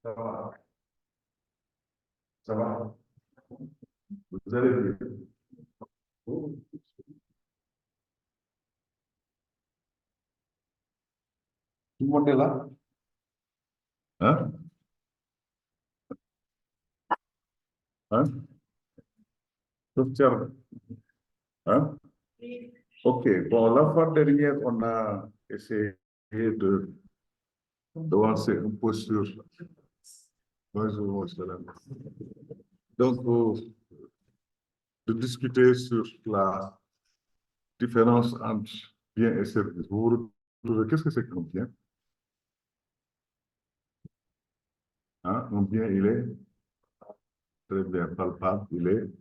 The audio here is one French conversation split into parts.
Ça va, ça va. Vous allez bien. Tout le monde est là? Hein? Hein? Sauf Thierno. Hein? OK. Bon, la fois dernière, on a essayé d'avancer un peu sur. Bonjour, mon cher ami. Donc, de discuter sur la différence entre bien et service. Vous vous retrouvez, qu'est-ce que c'est qu'un bien? Hein? Un bien, il est très bien palpable, il est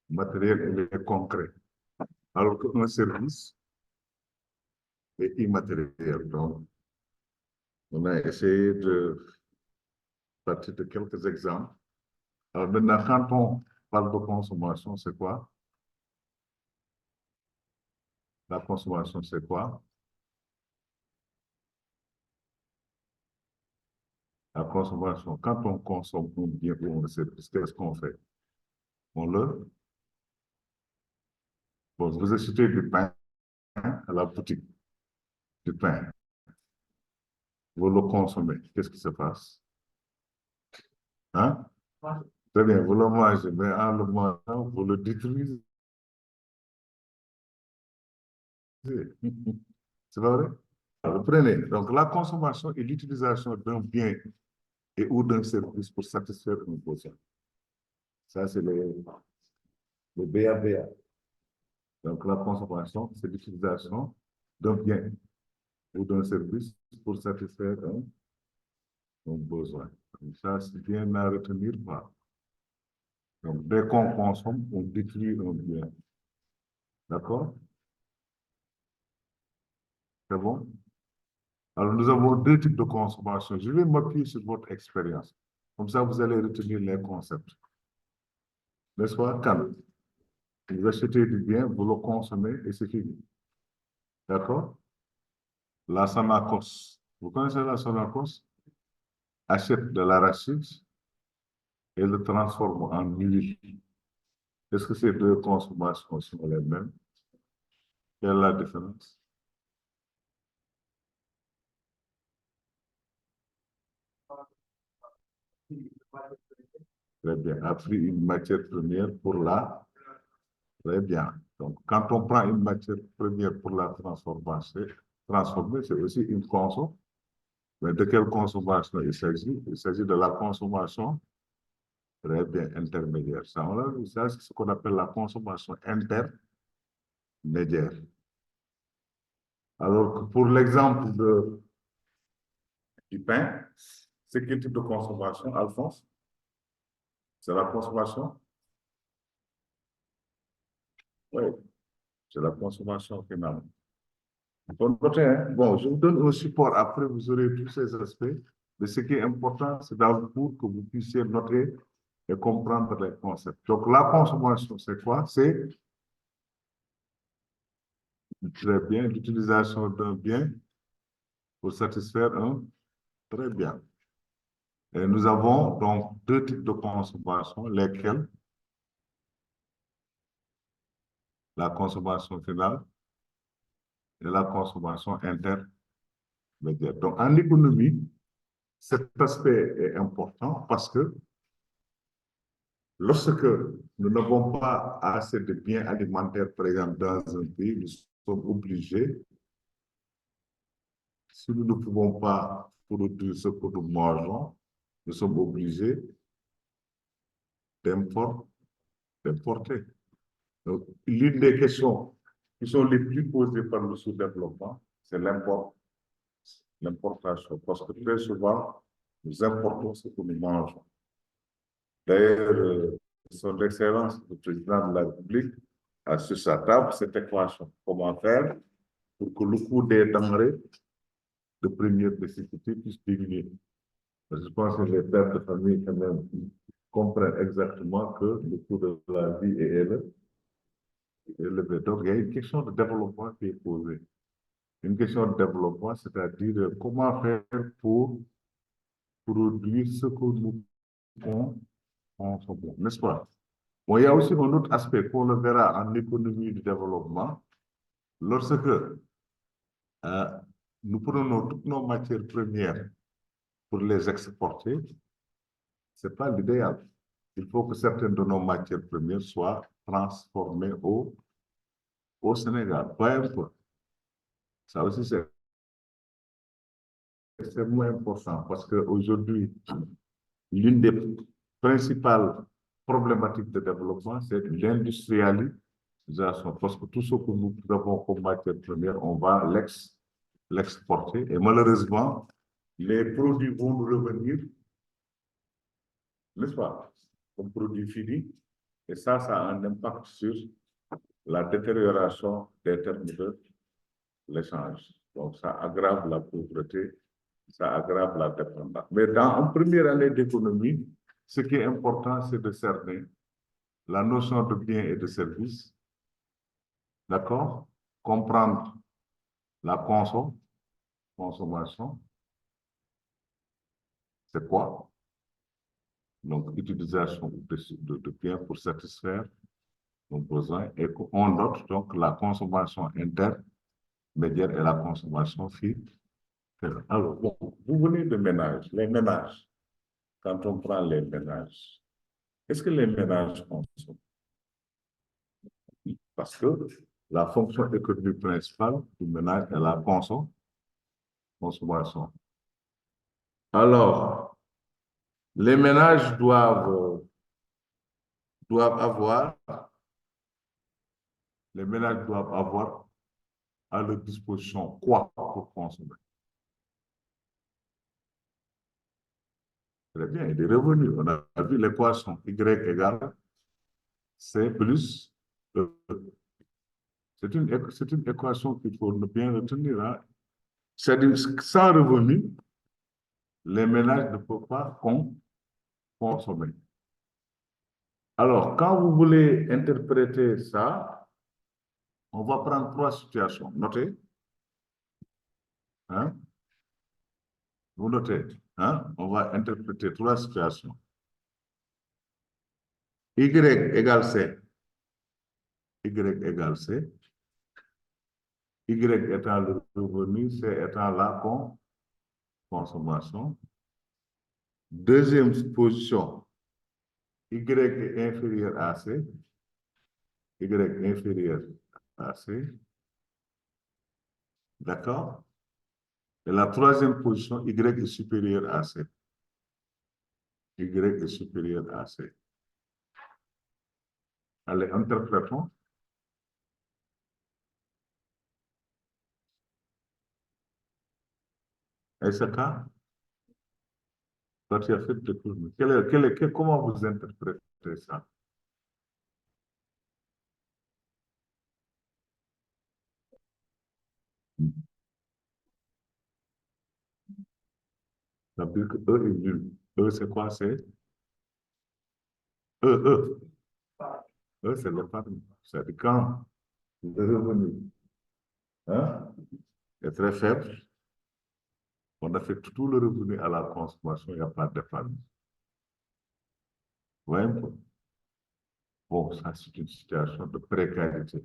matériel, il est concret. Alors qu'un service est immatériel. Donc, on a essayé de partir de quelques exemples. Alors maintenant, quand on parle de consommation, c'est quoi? La consommation, c'est quoi? La consommation, quand on consomme un bien ou un service, qu'est-ce qu'on fait? On le... Bon, vous achetez du pain à la boutique, du pain. Vous le consommez. Qu'est-ce qui se passe? Hein? Très bien, vous le mangez, mais en le mangeant, vous le détruisez. C'est pas vrai? Vous prenez. Donc, la consommation et l'utilisation d'un bien et ou d'un service pour satisfaire un besoin. Ça, c'est le BABA. Donc, la consommation, c'est l'utilisation d'un bien ou d'un service pour satisfaire un besoin. Donc, ça, c'est bien à retenir. Pas. Donc, dès qu'on consomme, on détruit un bien. D'accord? C'est bon? Alors, nous avons deux types de consommation. Je vais m'appuyer sur votre expérience. Comme ça, vous allez retenir les concepts. N'est-ce pas? Quand vous achetez du bien, vous le consommez et c'est fini. D'accord? La Sonacos. Vous connaissez la Sonacos? Achète de l'arachide et le transforme en huile. Est-ce que ces deux consommations sont les mêmes? Quelle est la différence? Très bien. A pris une matière première pour la... Très bien. Donc, quand on prend une matière première pour la transformer, c'est aussi une consommation. Mais de quelle consommation il s'agit? Il s'agit de la consommation très bien intermédiaire. Ça c'est ce qu'on appelle la consommation intermédiaire. Alors que pour l'exemple du pain, c'est quel type de consommation, Alphonse? C'est la consommation? Oui, c'est la consommation finale. Bon, notez, hein? Bon, je vous donne un support. Après, vous aurez tous ces aspects. Mais ce qui est important, c'est d'abord que vous puissiez noter et comprendre les concepts. Donc, la consommation, c'est quoi? C'est très bien l'utilisation d'un bien pour satisfaire un très bien. Et nous avons donc deux types de consommation, lesquelles la consommation finale et la consommation intermédiaire. Donc, en économie, cet aspect est important parce que lorsque nous n'avons pas assez de biens alimentaires, par exemple, dans un pays, nous sommes obligés, si nous ne pouvons pas produire ce que nous mangeons, nous sommes obligés d'importer. Donc, l'une des questions qui sont les plus posées par le sous-développement, c'est l'importation. Parce que très souvent, nous importons ce que nous mangeons. D'ailleurs, son Excellence, le président de la République, a sur sa table cette équation. Comment faire pour que le coût des denrées de première nécessité puisse diminuer. Je pense que les pères de famille, quand même, comprennent exactement que le coût de la vie est élevé. Donc, il y a une question de développement qui est posée. Une question de développement, c'est-à-dire comment faire pour produire ce que nous consommons, n'est-ce pas? Bon, il y a aussi un autre aspect qu'on le verra en économie du développement. Lorsque nous prenons toutes nos matières premières pour les exporter, ce n'est pas l'idéal. Il faut que certaines de nos matières premières soient transformées au Sénégal. Pas un peu. Ça aussi, c'est extrêmement important parce qu'aujourd'hui, l'une des principales problématiques de développement, c'est l'industrialisation. Parce que tout ce que nous avons comme matière première, on va l'exporter. Et malheureusement, les produits vont nous revenir, n'est-ce pas, comme produits finis. Et ça a un impact sur la détérioration des termes de l'échange. Donc, ça aggrave la pauvreté, ça aggrave la dépendance. Mais en première année d'économie, ce qui est important, c'est de cerner la notion de bien et de service, d'accord? Comprendre la consommation, c'est quoi? Donc, utilisation de biens pour satisfaire nos besoins. Et on note donc la consommation intermédiaire et la consommation finale. Alors, bon, vous venez de ménages, les ménages, quand on prend les ménages, est-ce que les ménages consomment? Parce que la fonction économique principale du ménage est la consommation. Alors, les ménages doivent avoir à leur disposition quoi pour consommer? Très bien, des revenus. On a vu l'équation Y égale C plus E. C'est une équation qu'il faut bien retenir. Hein. C'est-à-dire, sans revenu, les ménages ne peuvent pas consommer. Alors, quand vous voulez interpréter ça, on va prendre trois situations. Notez. Hein? Vous notez. Hein? On va interpréter trois situations. Y égale C. Y égale C. Y étant le revenu, C étant la consommation. Deuxième position, Y est inférieur à C. Y inférieur à C. D'accord? Et la troisième position, Y est supérieur à C. Y est supérieur à C. Allez, interprétons. Et ce cas, quand tu as fait le tour, comment vous interprétez ça? Ça veut dire que E est nul. E, c'est quoi? C'est E. E, c'est l'épargne. C'est quand le revenu hein, est très faible, on affecte tout le revenu à la consommation, il n'y a pas d'épargne. Vous voyez un peu? Bon, ça, c'est une situation de précarité.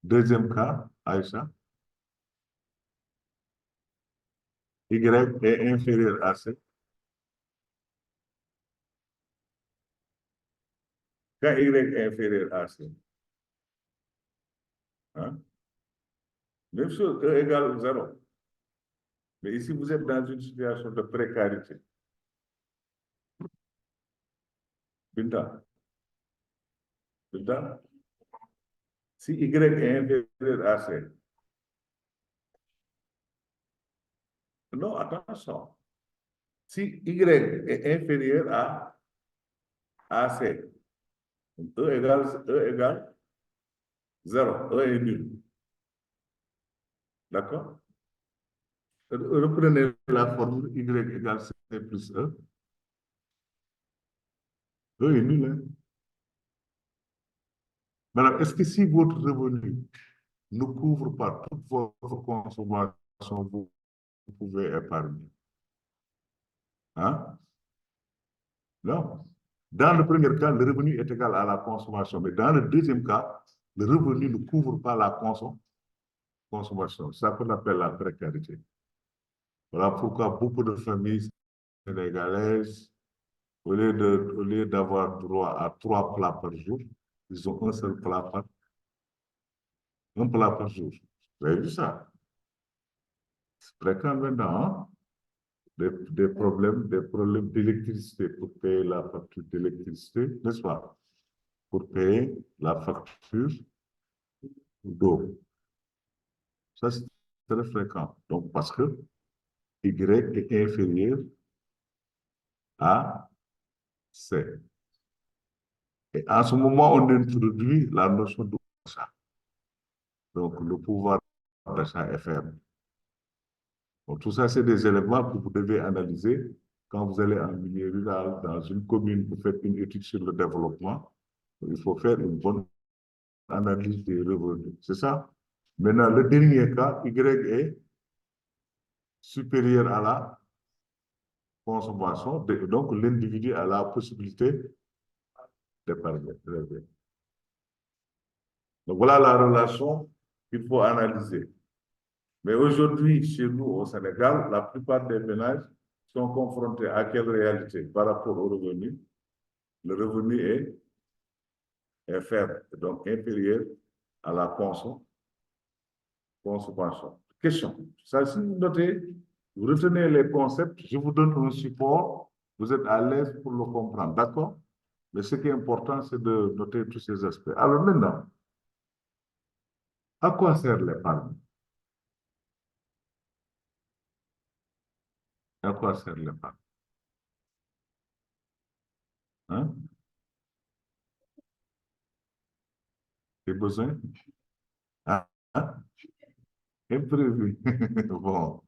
Deuxième cas, Aïcha, Y est inférieur à C. Quand Y est inférieur à C, hein, même chose, E égale 0. Mais ici, vous êtes dans une situation de précarité. Binta, si Y est inférieur à C, non, attention. Si Y est inférieur à C, E égale 0. E est nul. D'accord? Reprenez la formule Y égale C plus E. E est nul. Hein? Maintenant, est-ce que si votre revenu ne couvre pas toute votre consommation, vous pouvez épargner? Hein? Non. Dans le premier cas, le revenu est égal à la consommation. Mais dans le deuxième cas, le revenu ne couvre pas la consommation. Ça qu'on appelle la précarité. Voilà pourquoi beaucoup de familles sénégalaises, au lieu d'avoir droit à 3 plats par jour, ils ont un plat par jour. Vous avez vu ça? C'est fréquent maintenant, hein? Des problèmes d'électricité pour payer la facture d'électricité, n'est-ce pas? Pour payer la facture d'eau. Ça, c'est très fréquent. Donc, parce que Y est inférieur à C. Et en ce moment, on introduit la notion d'achat. Donc, le pouvoir d'achat est faible. Donc, tout ça, c'est des éléments que vous devez analyser quand vous allez en milieu rural, dans une commune, vous faites une étude sur le développement. Il faut faire une bonne analyse des revenus. C'est ça? Maintenant, le dernier cas, Y est supérieur à la consommation. Donc, l'individu a la possibilité d'épargner. Donc, voilà la relation qu'il faut analyser. Mais aujourd'hui, chez nous au Sénégal, la plupart des ménages sont confrontés à quelle réalité par rapport au revenu? Le revenu est faible, donc inférieur à la consommation. Question. Ça, si vous notez, vous retenez les concepts, je vous donne un support, vous êtes à l'aise pour le comprendre, d'accord? Mais ce qui est important, c'est de noter tous ces aspects. Alors maintenant, à quoi sert l'épargne? À quoi sert l'épargne? Hein? Les besoins? Hein? Hein? Imprévu. Bon.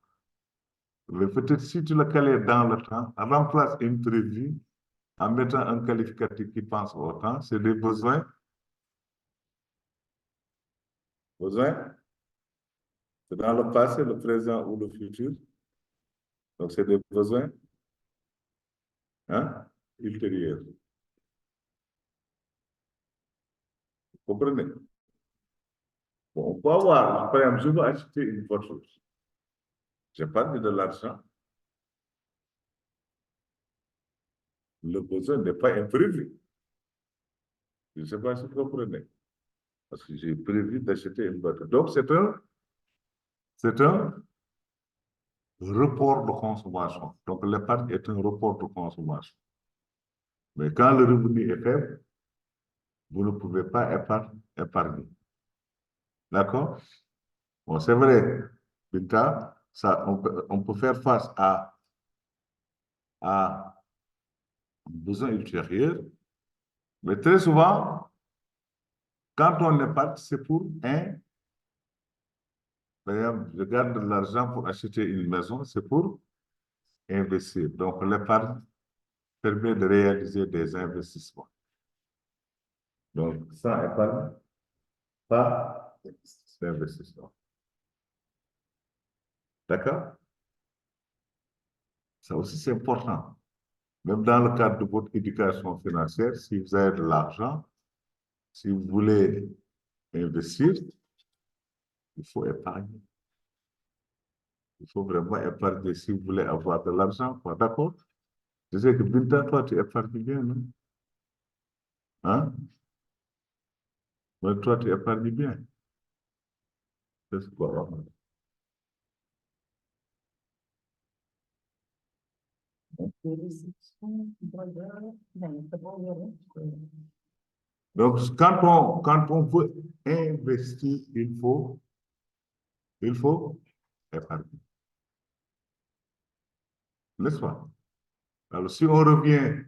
Mais peut-être si tu le calais dans le temps, remplace imprévu en mettant un qualificatif qui pense au temps, c'est des besoins. Besoins, c'est dans le passé, le présent ou le futur. Donc, c'est des besoins, hein, ultérieurs. Vous comprenez? Bon, on peut avoir, par exemple, je veux acheter une voiture. J'épargne de l'argent. Le besoin n'est pas imprévu. Je ne sais pas si vous comprenez. Parce que j'ai prévu d'acheter une voiture. Donc, c'est un report de consommation. Donc, l'épargne est un report de consommation. Mais quand le revenu est faible, vous ne pouvez pas épargner. D'accord? Bon, c'est vrai, Binta, ça, on peut faire face à un besoin ultérieur, mais très souvent, quand on épargne, c'est pour par exemple, je garde de l'argent pour acheter une maison, c'est pour investir. Donc, l'épargne permet de réaliser des investissements. Donc, sans épargne, pas d'investissement. D'accord? Ça aussi, c'est important. Même dans le cadre de votre éducation financière, si vous avez de l'argent, si vous voulez investir, il faut épargner. Il faut vraiment épargner si vous voulez avoir de l'argent. D'accord? Je sais que Binta, toi, tu épargnes bien, non? Hein? Mais toi, tu épargnes bien. C'est quoi? Donc, quand on veut investir, il faut épargner. N'est-ce pas? Alors, si on revient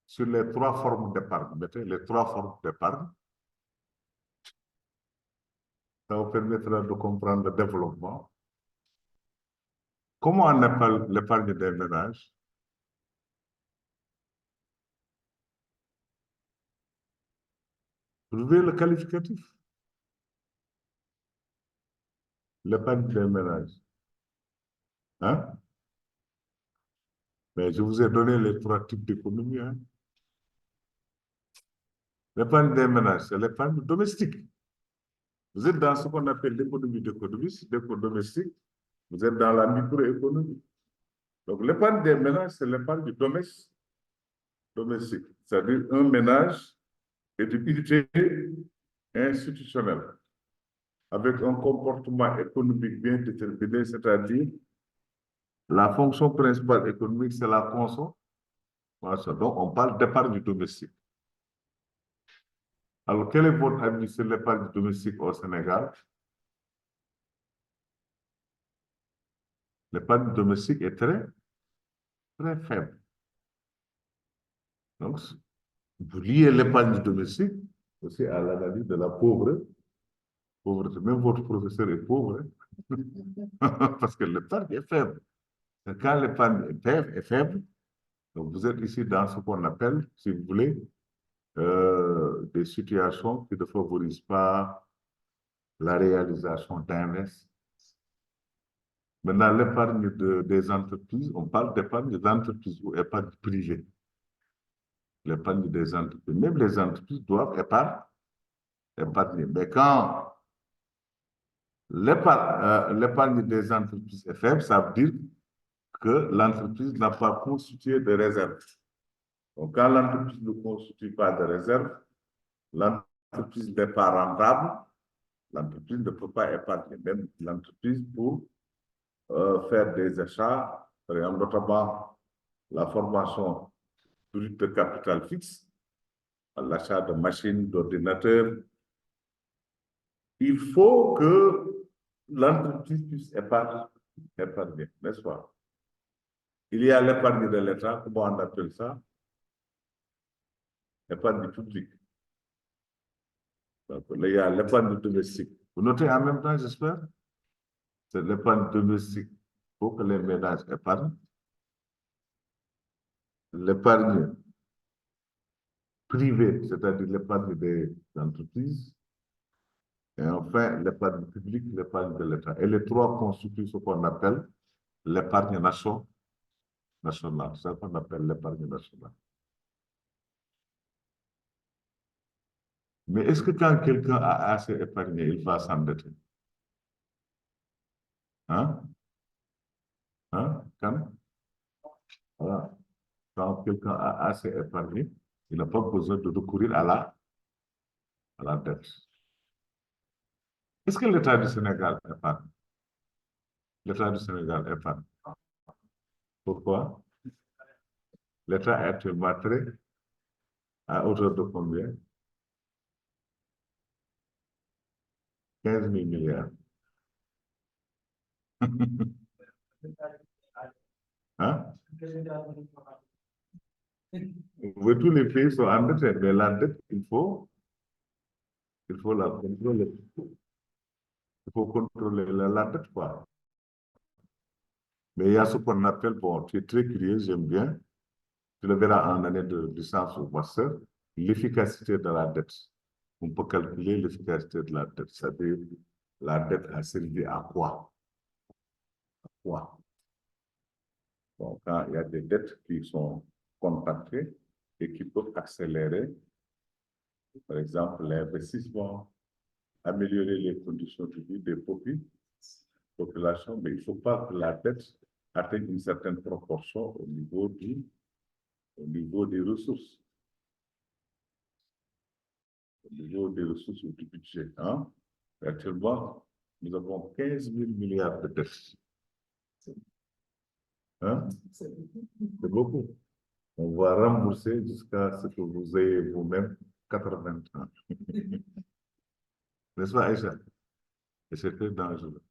sur les 3 formes d'épargne, mettez les 3 formes d'épargne, ça vous permettra de comprendre le développement. Comment on appelle l'épargne des ménages? Trouvez le qualificatif. L'épargne des ménages. Hein? Mais je vous ai donné les trois types d'économie. Hein. L'épargne des ménages, c'est l'épargne domestique. Vous êtes dans ce qu'on appelle l'économie domestique. Vous êtes dans la microéconomie. Donc, l'épargne des ménages, c'est l'épargne domestique. C'est-à-dire un ménage est une unité institutionnelle avec un comportement économique bien déterminé, c'est-à-dire la fonction principale économique, c'est la consommation. Donc, on parle d'épargne domestique. Alors, quel est votre avis sur l'épargne domestique au Sénégal? L'épargne domestique est très, très faible. Donc, vous liez l'épargne domestique aussi à l'analyse de la pauvreté. Même votre professeur est pauvre, hein? Parce que l'épargne est faible. Et quand l'épargne est faible, donc vous êtes ici dans ce qu'on appelle, si vous voulez, des situations qui ne favorisent pas la réalisation d'investissements. Maintenant, l'épargne des entreprises, on parle d'épargne des entreprises ou épargne privée. L'épargne des entreprises. Même les entreprises doivent épargner. Mais quand l'épargne des entreprises est faible, ça veut dire que l'entreprise n'a pas constitué de réserve. Donc, quand l'entreprise ne constitue pas de réserve, l'entreprise n'est pas rentable, l'entreprise ne peut pas épargner. Même l'entreprise pour faire des achats, par exemple, notamment la formation brute de capital fixe, l'achat de machines, d'ordinateurs. Il faut que l'entreprise puisse épargner, n'est-ce pas? Il y a l'épargne de l'État, comment on appelle ça? L'épargne publique. Donc, il y a l'épargne domestique. Vous notez en même temps, j'espère? C'est l'épargne domestique pour que les ménages épargnent. L'épargne privée, c'est-à-dire l'épargne des entreprises. Et enfin, l'épargne publique, l'épargne de l'État. Et les trois constituent ce qu'on appelle l'épargne nationale. C'est ce qu'on appelle l'épargne nationale. Mais est-ce que quand quelqu'un a assez épargné, il va s'endetter? Hein? Hein? Voilà. Quand quelqu'un a assez épargné, il n'a pas besoin de recourir à la dette. Est-ce que l'État du Sénégal épargne? L'État du Sénégal épargne. Pourquoi? L'État est actuellement très à hauteur de combien? 15 000 milliards. Hein? Oui, tous les pays sont endettés, mais la dette, il faut la contrôler. Il faut contrôler la dette, quoi. Mais il y a ce qu'on appelle, bon, tu es très curieux, j'aime bien, tu le verras en année de licence ou master, l'efficacité de la dette. On peut calculer l'efficacité de la dette, c'est-à-dire la dette a servi à quoi? À quoi? Donc, quand il y a des dettes qui sont contractées et qui peuvent accélérer, par exemple, l'investissement, améliorer les conditions de vie des populations, mais il ne faut pas que la dette atteigne une certaine proportion au niveau des ressources. Au niveau des ressources ou du budget. Hein? Actuellement, nous avons 15 000 milliards de dettes. Hein? C'est beaucoup. On va rembourser jusqu'à ce que vous ayez vous-même 80 ans. N'est-ce pas, Aïcha? Et c'est très dangereux.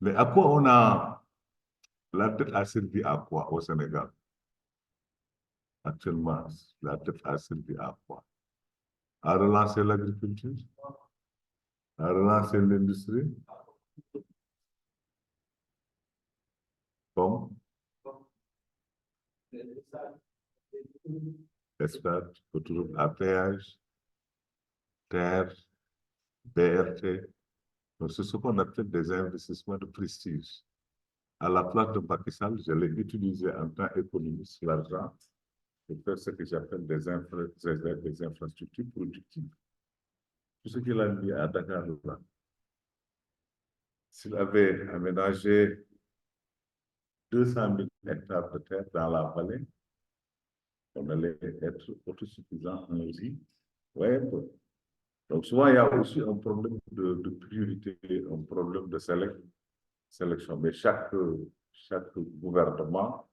Mais à quoi on a... La dette a servi à quoi au Sénégal? Actuellement, la dette a servi à quoi? À relancer l'agriculture? À relancer l'industrie? Comme? Espace, autoroute à péage, terre, BRT. Donc, c'est ce qu'on appelle des investissements de prestige. à la place de Macky Sall, je l'ai utilisé en tant qu'économiste, l'argent, pour faire ce que j'appelle des infrastructures productives. Tout ce qu'il a mis à Dakar, là, s'il avait aménagé 200 000 hectares de terre dans la vallée, on allait être autosuffisant en riz. Ouais. Donc souvent, il y a aussi un problème de priorité, un problème de sélection. Mais chaque gouvernement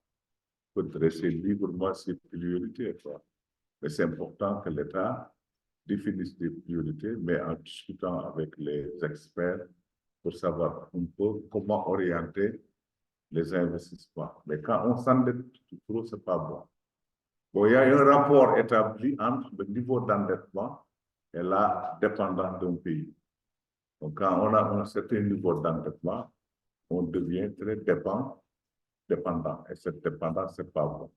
peut dresser librement ses priorités, quoi. Mais c'est important que l'État définisse des priorités, mais en discutant avec les experts pour savoir un peu comment orienter les investissements. Mais quand on s'endette trop, ce n'est pas bon. Bon, il y a un rapport établi entre le niveau d'endettement et la dépendance d'un pays. Donc, quand on a un certain niveau d'endettement, on devient très dépendant. Et cette dépendance, ce n'est pas bon.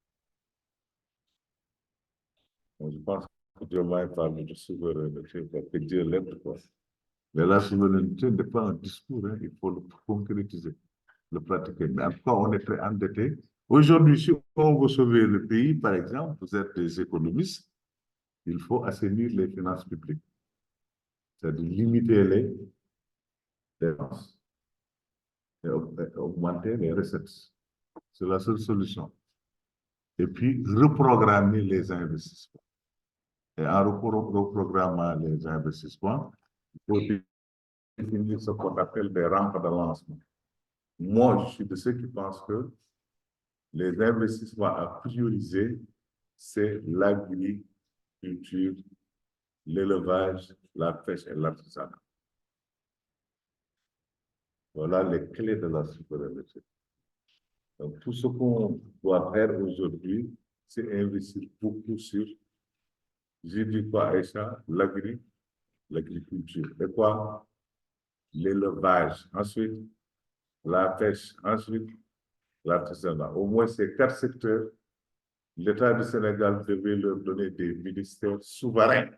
Donc, je pense que Dieu m'a parlé de souveraineté, que Dieu l'aide, quoi. Mais la souveraineté n'est pas un discours, hein, il faut le concrétiser, le pratiquer. Mais en tout cas, on est très endetté. Aujourd'hui, si on veut sauver le pays, par exemple, vous êtes des économistes, il faut assainir les finances publiques. C'est-à-dire limiter les dépenses et augmenter les recettes. C'est la seule solution. Et puis, reprogrammer les investissements. Et en reprogrammant les investissements, il faut définir ce qu'on appelle des rampes de lancement. Moi, je suis de ceux qui pensent que les investissements à prioriser, c'est l'agriculture, l'élevage, la pêche et l'artisanat. Voilà les clés de la souveraineté. Donc, tout ce qu'on doit faire aujourd'hui, c'est investir beaucoup sur, j'ai dit quoi, Aïcha, l'agriculture. Et quoi? L'élevage. Ensuite, la pêche. Ensuite, l'artisanat. Au moins, ces 4 secteurs, l'État du Sénégal devait leur donner des ministères souverains.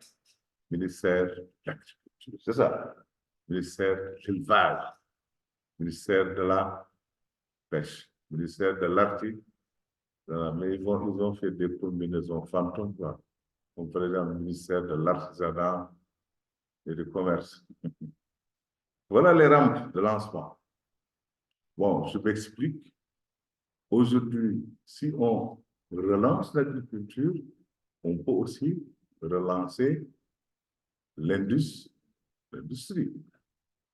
Ministère de l'agriculture, c'est ça. Ministère de l'élevage. Ministère de la pêche. Ministère de l'artisanat. Mais ils ont fait des combinaisons fantômes, quoi. Comme par exemple le ministère de l'artisanat et du commerce. Voilà les rampes de lancement. Bon, je m'explique. Aujourd'hui, si on relance l'agriculture, on peut aussi relancer l'industrie.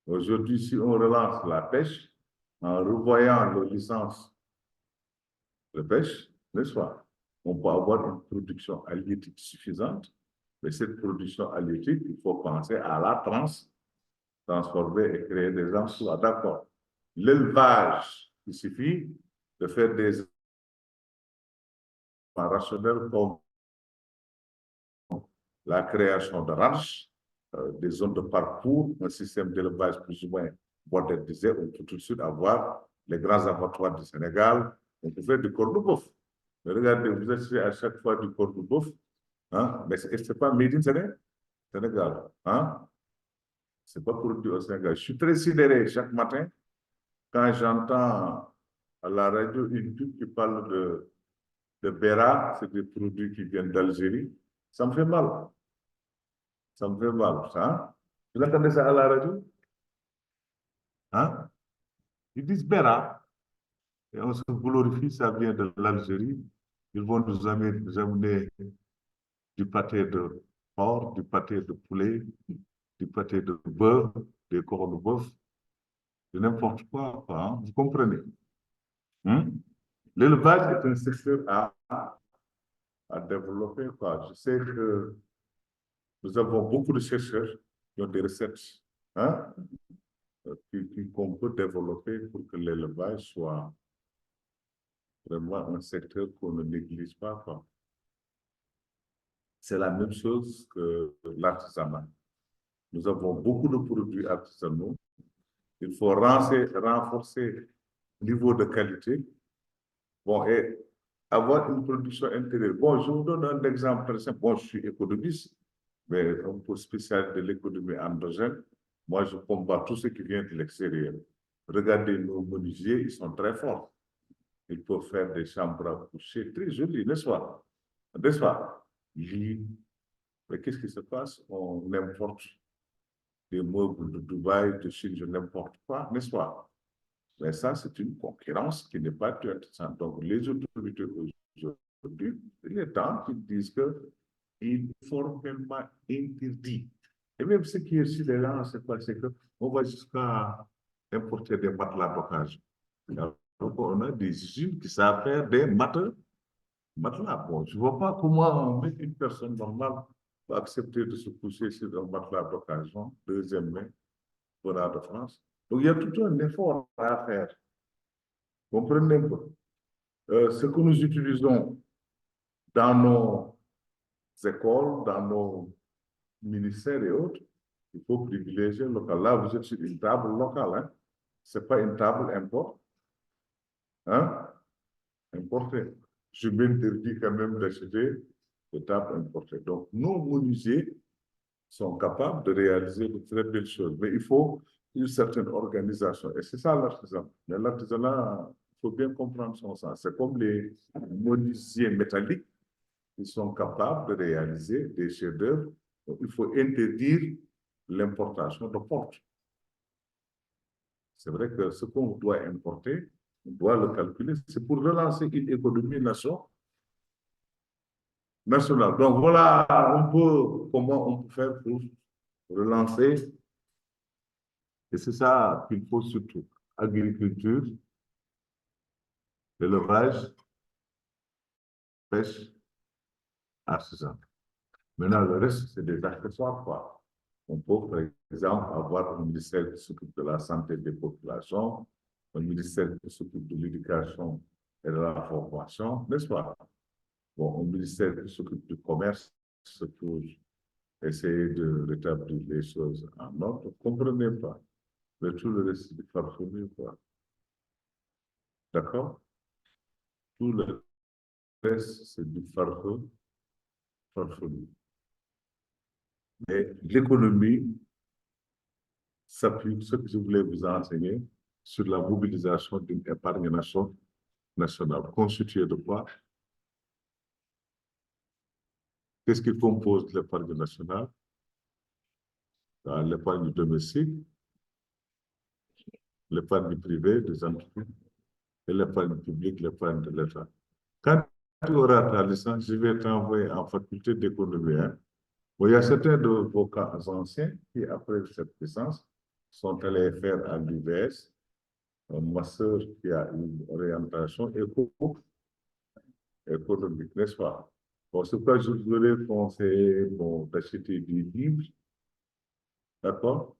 Aujourd'hui, si on relance la pêche, en revoyant les licences de pêche, n'est-ce pas? On peut avoir une production halieutique suffisante, mais cette production halieutique, il faut penser à la transformer et créer des emplois. D'accord. L'élevage, il suffit de faire des rationnels comme la création de ranchs, des zones de parcours, un système d'élevage plus ou moins modernisé. On peut tout de suite avoir les grands abattoirs du Sénégal. On peut faire du corps-de-bœuf. Mais regardez, vous achetez à chaque fois du corps-de-bœuf, hein, mais ce n'est pas made in Sénégal. Hein? Ce n'est pas produit au Sénégal. Je suis très sidéré chaque matin quand j'entends à la radio une pub qui parle de Béra, c'est des produits qui viennent d'Algérie. Ça me fait mal. Ça me fait mal, hein? Vous entendez ça à la radio? Hein? Ils disent Béra, et on se glorifie, ça vient de l'Algérie. Ils vont nous amener du pâté de porc, du pâté de poulet, du pâté de bœuf, des corps de bœuf, de n'importe quoi, hein? Vous comprenez? Hein? L'élevage est un secteur à développer, quoi. Je sais que nous avons beaucoup de chercheurs qui ont des recettes, hein, qu'on peut développer pour que l'élevage soit vraiment un secteur qu'on ne néglige pas, quoi. C'est la même chose que l'artisanat. Nous avons beaucoup de produits artisanaux. Il faut renforcer le niveau de qualité. Bon, et avoir une production intérieure. Bon, je vous donne un exemple très simple. Bon, je suis économiste, mais un peu spécial de l'économie endogène. Moi, je combats tout ce qui vient de l'extérieur. Regardez nos menuisiers, ils sont très forts. Ils peuvent faire des chambres à coucher très jolies, n'est-ce pas? N'est-ce pas? Mais qu'est-ce qui se passe? On importe des meubles de Dubaï, de Chine, je n'importe quoi, n'est-ce pas? Mais ça, c'est une concurrence qui n'est pas intéressante. Donc, les autorités aujourd'hui, il est temps qu'ils disent qu'ils formellement interdit. Et même ce qui est ici, les gens, c'est quoi? C'est qu'on va jusqu'à importer des matelas d'occasion. Donc, on a des usines qui savent faire des matelas. Bon, je ne vois pas comment même une personne normale va accepter de se coucher sur un matelas d'occasion, deuxième main, venant de France. Donc, il y a tout un effort à faire. Comprenez un peu. Ce que nous utilisons dans nos écoles, dans nos ministères et autres, il faut privilégier le local. Là, vous êtes sur une table locale. Hein? Ce n'est pas une table hein? Importée. Je m'interdis quand même d'acheter des tables importées. Donc, nos menuisiers sont capables de réaliser de très belles choses. Mais il faut une certaine organisation. Et c'est ça l'artisanat. Mais l'artisanat, il faut bien comprendre son sens. C'est comme les menuisiers métalliques qui sont capables de réaliser des chefs-d'œuvre. Il faut interdire l'importation de portes. C'est vrai que ce qu'on doit importer, on doit le calculer. C'est pour relancer une économie nationale. Donc voilà comment on peut faire pour relancer. Et c'est ça qu'il faut surtout. Agriculture, élevage, pêche, artisanat. Maintenant, le reste, c'est des accessoires, quoi. On peut, par exemple, avoir un ministère qui s'occupe de la santé des populations, un ministère qui s'occupe de l'éducation et de la formation, n'est-ce pas? Bon, un ministère qui s'occupe du commerce pour essayer de rétablir les choses en ordre. Vous comprenez pas? Mais tout le reste, c'est du farfelu, quoi. D'accord? Tout le reste, c'est du farfelu. Et l'économie s'appuie, ce que je voulais vous enseigner, sur la mobilisation d'une épargne nationale. Constituée de quoi? Qu'est-ce qui compose l'épargne nationale? L'épargne domestique, l'épargne privée des entreprises et l'épargne publique, l'épargne de l'État. Quand tu auras ta licence, je vais t'envoyer en faculté d'économie. Hein. Bon, il y a certains de vos anciens qui, après cette licence, sont allés faire à l'UVS, un master qui a une orientation économique, n'est-ce pas? Bon, c'est pourquoi je vous aurais conseillé bon, d'acheter des livres, d'accord?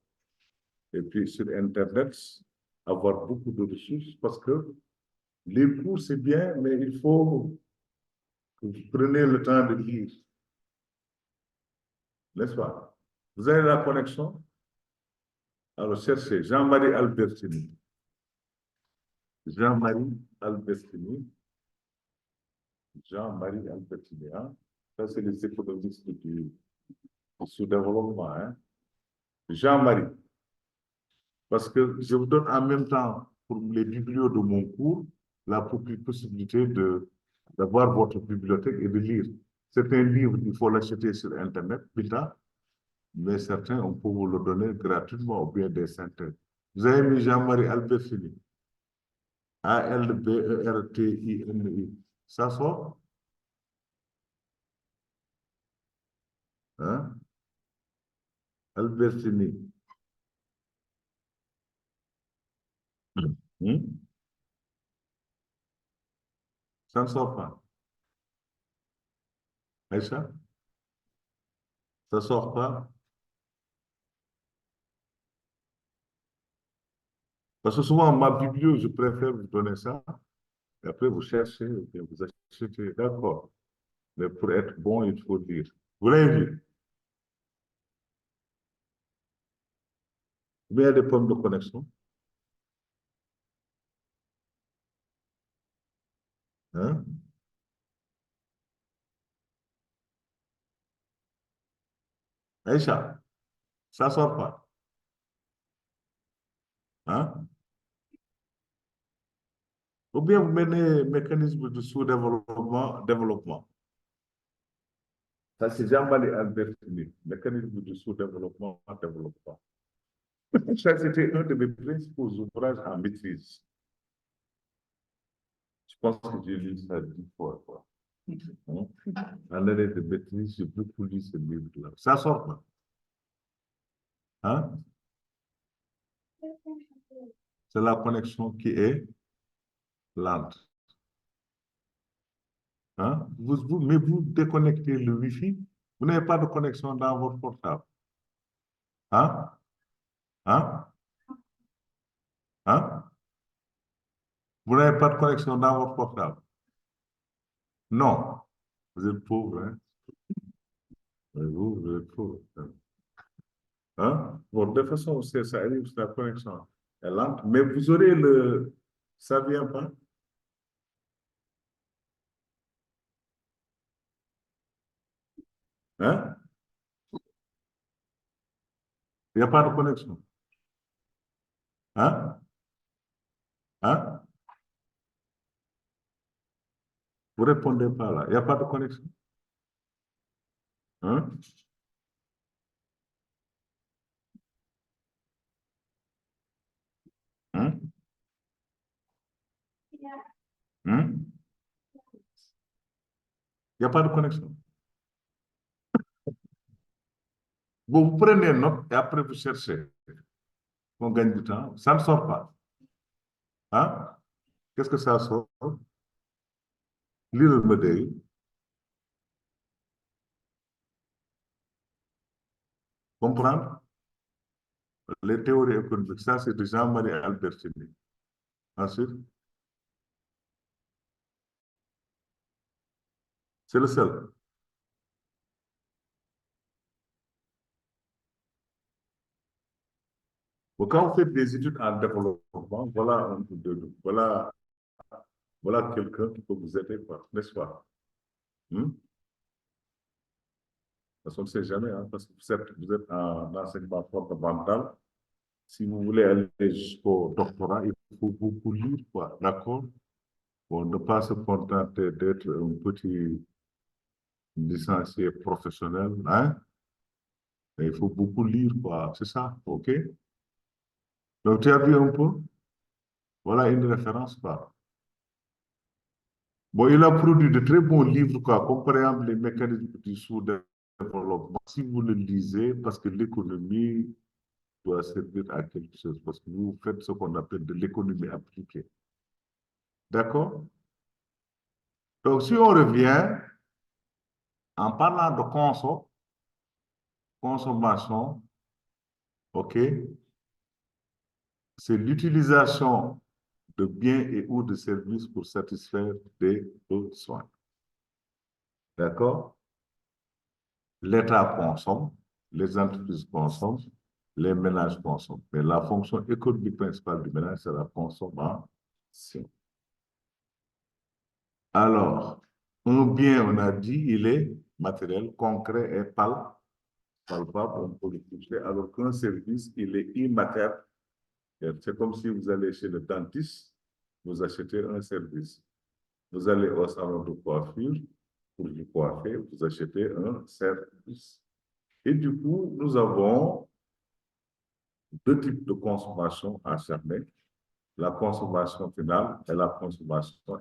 Et puis sur Internet, avoir beaucoup de ressources parce que les cours, c'est bien, mais il faut que vous preniez le temps de lire, n'est-ce pas? Vous avez la connexion? Alors cherchez Jean-Marie Albertini. Jean-Marie Albertini. Jean-Marie Albertini. Hein? Ça, c'est les économistes du sous-développement. Hein? Jean-Marie. Parce que je vous donne en même temps, pour les biblios de mon cours, la possibilité d'avoir votre bibliothèque et de lire. Certains livres, il faut l'acheter sur Internet, Pita, mais certains, on peut vous le donner gratuitement ou bien des synthèses. Vous avez mis Jean-Marie Albertini. Albertini. Ça sort? Hein? Albertini. Hmm? Ça ne sort pas. Aïcha? Ça ne sort pas? Parce que souvent, ma biblio, je préfère vous donner ça. Et après, vous cherchez, et puis vous achetez. D'accord. Mais pour être bon, il faut lire. Vous l'avez vu? Il y a des problèmes de connexion. Hein? Aïcha, ça ne sort pas. Hein? Ou bien vous menez mécanisme de sous-développement, développement. Ça, c'est Jean-Marie Albertini, mécanisme de sous-développement, développement. Ça, c'était un de mes principaux ouvrages en maîtrise. Je pense que j'ai lu ça 10 fois, quoi. En année de maîtrise, j'ai beaucoup lu ce livre-là. Ça sort pas. Hein? C'est la connexion qui est lente. Hein? Mais vous déconnectez le Wi-Fi, vous n'avez pas de connexion dans votre portable. Hein? Hein? Hein? Vous n'avez pas de connexion dans votre portable. Non. Vous êtes pauvre, hein? Vous êtes pauvre. Hein? Bon, de toute façon, ça arrive, la connexion est lente, mais vous aurez le... Ça vient pas? Hein? Il n'y a pas de connexion. Hein? Hein? Vous répondez pas là. Il n'y a pas de connexion. Hein? Hein? Hein? Il n'y a pas de connexion. Bon, vous prenez note et après vous cherchez. On gagne du temps. Ça ne sort pas. Hein? Qu'est-ce que ça sort? Lire le modèle. Comprendre les théories économiques. Ça, c'est de Jean-Marie Albertini. Ensuite, c'est le seul. Bon, quand vous faites des études en développement, voilà quelqu'un qui peut vous aider, n'est-ce pas? Parce qu'on ne sait jamais, hein, parce que vous êtes en enseignement fondamental. Si vous voulez aller jusqu'au doctorat, il faut beaucoup lire, quoi, d'accord? Bon, ne pas se contenter d'être un petit licencié professionnel, hein? Mais il faut beaucoup lire, quoi, c'est ça, ok? Donc, tu as vu un peu? Voilà une référence, quoi. Bon, il a produit de très bons livres, quoi, comme par exemple les mécanismes du sous-développement. Si vous le lisez, parce que l'économie doit servir à quelque chose, parce que vous faites ce qu'on appelle de l'économie appliquée. D'accord? Donc, si on revient, en parlant de consommation, OK, c'est l'utilisation de biens et ou de services pour satisfaire des besoins. D'accord? L'État consomme, les entreprises consomment, les ménages consomment. Mais la fonction économique principale du ménage, c'est la consommation. Alors, un bien, on a dit, il est matériel, concret et palpable, on peut le toucher, alors qu'un service, il est immatériel. C'est comme si vous allez chez le dentiste, vous achetez un service. Vous allez au salon de coiffure, pour vous coiffer, vous achetez un service. Et du coup, nous avons deux types de consommation à cerner, la consommation finale et la consommation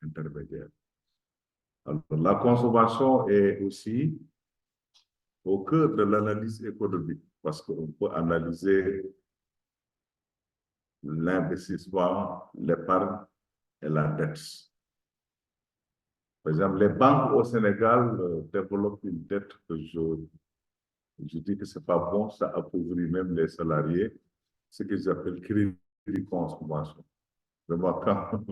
intermédiaire. Alors, la consommation est aussi au cœur de l'analyse économique, parce qu'on peut analyser l'investissement, l'épargne et la dette. Par exemple, les banques au Sénégal développent une dette que je dis que ce n'est pas bon, ça appauvrit même les salariés, ce qu'ils appellent crédit consommation. Vraiment, quand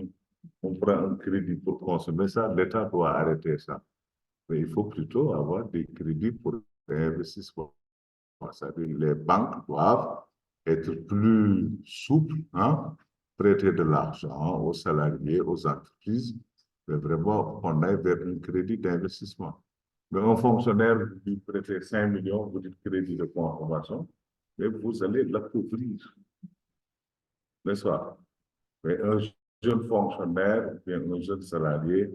on prend un crédit pour consommer ça, l'État doit arrêter ça. Mais il faut plutôt avoir des crédits pour l'investissement. C'est-à-dire les banques doivent être plus souples, hein, prêter de l'argent aux salariés, aux entreprises, mais vraiment qu'on aille vers un crédit d'investissement. Mais un fonctionnaire, vous lui prêtez 5 millions, vous dites crédit de consommation, mais vous allez l'appauvrir, n'est-ce pas? Mais un jeune fonctionnaire, ou bien un jeune salarié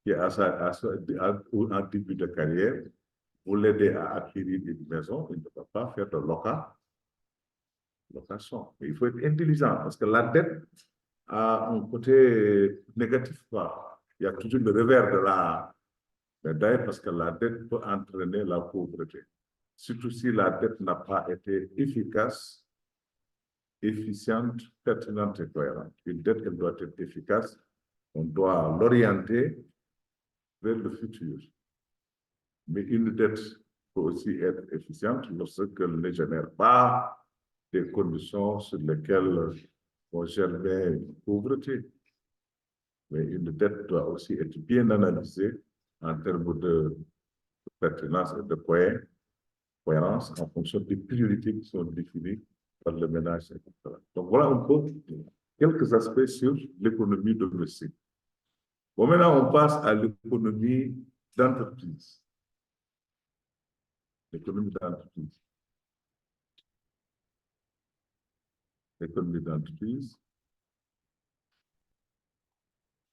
qui est en début de carrière, vous l'aidez à acquérir une maison, il ne va pas faire de location. Mais il faut être intelligent parce que la dette a un côté négatif, quoi. Il y a toujours le revers de la médaille parce que la dette peut entraîner la pauvreté. Surtout si la dette n'a pas été efficace, efficiente, pertinente et cohérente. Une dette, elle doit être efficace. On doit l'orienter vers le futur. Mais une dette peut aussi être efficiente lorsqu'elle ne génère pas des conditions sur lesquelles on germer une pauvreté. Mais une dette doit aussi être bien analysée en termes de pertinence et de cohérence en fonction des priorités qui sont définies par le ménage, etc. Donc voilà un peu quelques aspects sur l'économie domestique. Bon, maintenant on passe à l'économie d'entreprise. L'économie d'entreprise. L'économie d'entreprise.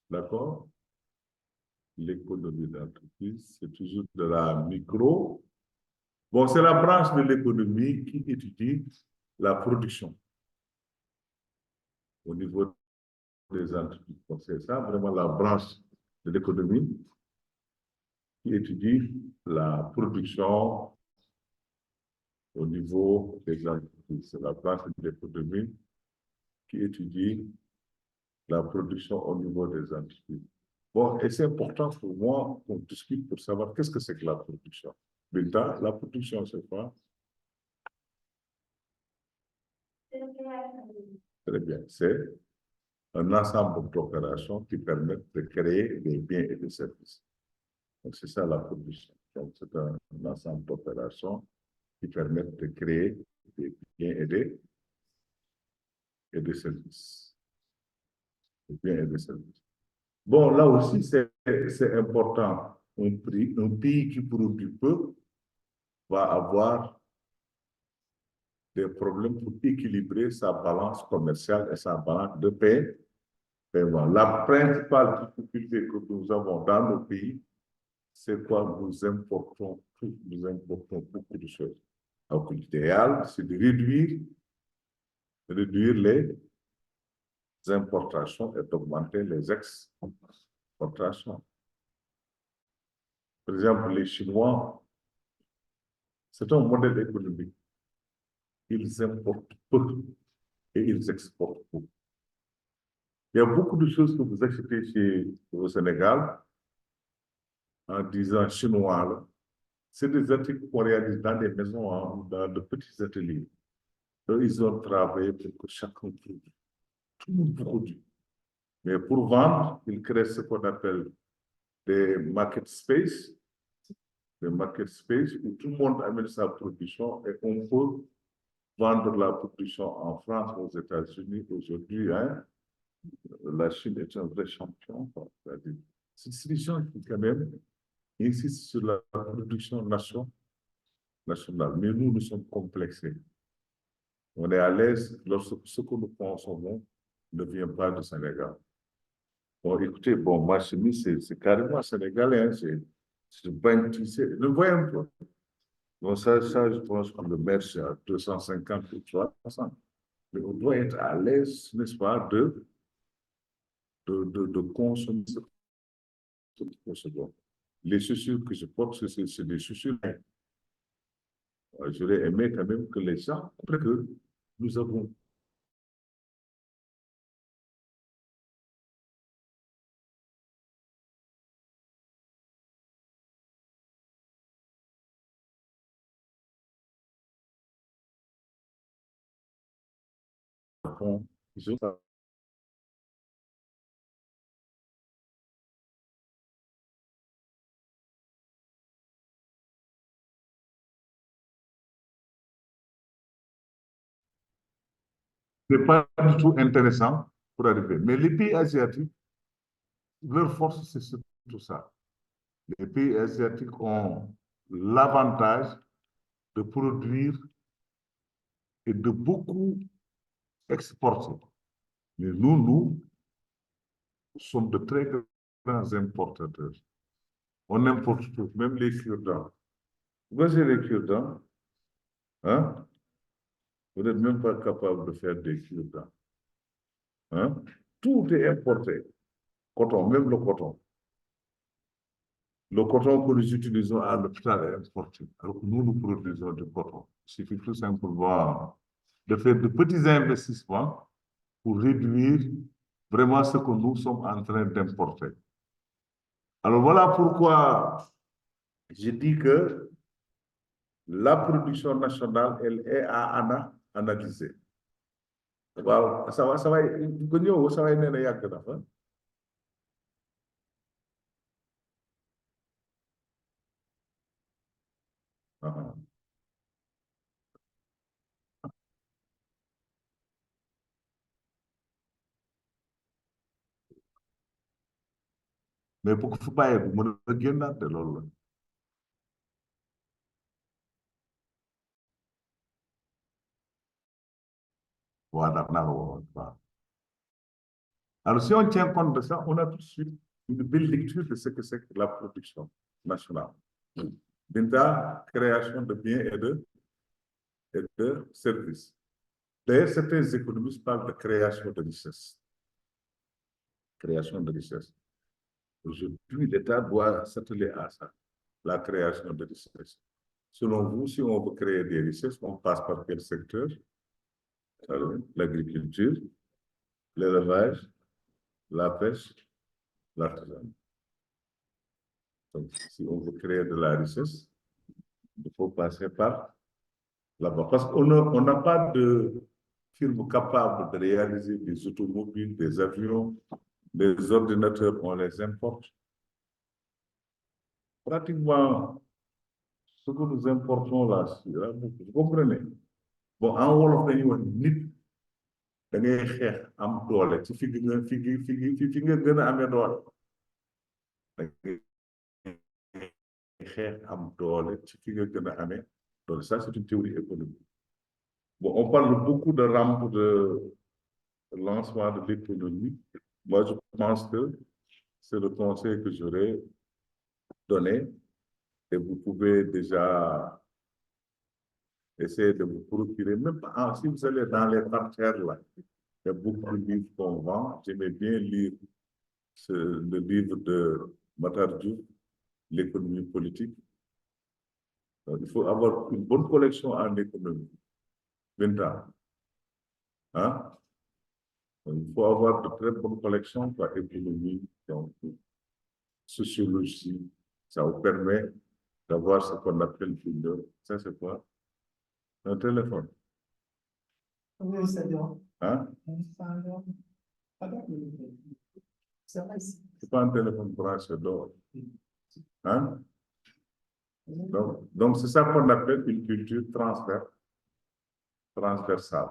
D'accord? L'économie d'entreprise, c'est toujours de la micro. Bon, c'est la branche de l'économie qui étudie la production au niveau des entreprises. Donc, c'est ça vraiment la branche de l'économie qui étudie la production au niveau des entreprises. C'est la branche de l'économie qui étudie la production au niveau des entreprises. Bon, et c'est important pour moi qu'on discute pour savoir qu'est-ce que c'est que la production. Binta, la production, c'est quoi? Très bien, c'est un ensemble d'opérations qui permettent de créer des biens et des services. Donc, c'est ça la production. Donc, c'est un ensemble d'opérations qui permettent de créer des biens et des services. Des biens et des services. Bon, là aussi, c'est important. Un pays qui produit peu va avoir des problèmes pour équilibrer sa balance commerciale et sa balance de paiement. La principale difficulté que nous avons dans nos pays, c'est quoi? Nous importons beaucoup de choses. Donc, l'idéal, c'est de réduire les importations et d'augmenter les exportations. Par exemple, les Chinois, c'est un modèle économique. Ils importent peu et ils exportent beaucoup. Il y a beaucoup de choses que vous achetez au Sénégal en disant chinois. C'est des articles qu'on réalise dans des maisons, hein, dans de petits ateliers. Eux, ils ont travaillé pour que chacun produise. Tout le monde produit. Mais pour vendre, ils créent ce qu'on appelle des market space. Des market space où tout le monde amène sa production et on peut vendre la production en France, aux États-Unis. Aujourd'hui, hein, la Chine est un vrai champion. C'est des gens qui, quand même, insistent sur la production nationale. Mais nous sommes complexés. On est à l'aise lorsque ce que nous consommons ne vient pas du Sénégal. Bon, écoutez, bon, ma chemise, c'est carrément sénégalais. Hein, c'est bien tissé. Le voyez un peu. Bon, ça, je pense que le merch à 250 ou 300. Mais on doit être à l'aise, n'est-ce pas, de consommer ce que nous consommons. Les chaussures que je porte, c'est des chaussures. J'aurais aimé quand même que les gens comprennent que nous avons ils ont n'est pas du tout intéressant pour arriver. Mais les pays asiatiques, leur force, c'est surtout ça. Les pays asiatiques ont l'avantage de produire et de beaucoup exporter. Mais nous sommes de très grands importateurs. On importe tout, même les cure-dents. Voici les cure-dents, hein? Vous n'êtes même pas capable de faire des cure-dents. Hein? Tout est importé. Coton, même le coton. Le coton que nous utilisons à l'hôpital est importé. Alors que nous produisons du coton. Il suffit tout simplement de faire de petits investissements pour réduire vraiment ce que nous sommes en train d'importer. Alors voilà pourquoi je dis que la production nationale, elle est à analyser. Waaw, ça va, ça va être yàgg na fa. Ah. Mais pour que fu bàyyee bu mën a génnaat de loolu la. Waaw d'accord. Alors, si on tient compte de ça, on a tout de suite une belle lecture de ce que c'est que la production nationale. D'une création de biens et de services. D'ailleurs, certains économistes parlent de création de richesse. Création de richesse. Aujourd'hui, l'État doit s'atteler à ça, la création de richesse. Selon vous, si on veut créer des richesses, on passe par quel secteur? L'agriculture, l'élevage, la pêche, l'artisanat. Donc, si on veut créer de la richesse, il faut passer par là-bas. Parce qu'on n'a pas de firme capable de réaliser des automobiles, des avions, des ordinateurs, on les importe. Pratiquement, ce que nous importons là, vous comprenez? Bon, en wolof dañuy wax nit da ngay xeex am doole ci fi nga gën a amee doole da ngay xeex am doole ci fi nga gën a amee doole. Ça, c'est une théorie économique. Bon, on parle beaucoup de rampe de lancement de l'économie. Moi, je pense que c'est le conseil que j'aurais donné et vous pouvez déjà essayer de vous procurer, même si vous allez dans les parterres là, il y a beaucoup de livres qu'on vend. J'aimais bien lire le livre de Matar Diouf, l'économie politique. Donc, il faut avoir une bonne collection en économie. 20 ans. Hein? Donc, il faut avoir de très bonnes collections pour économie, donc, sociologie. Ça vous permet d'avoir ce qu'on appelle une... Ça, c'est quoi? Un téléphone. Oui, c'est bien. Hein? C'est pas un téléphone branché d'or. Hein? Donc c'est ça qu'on appelle une culture transversale.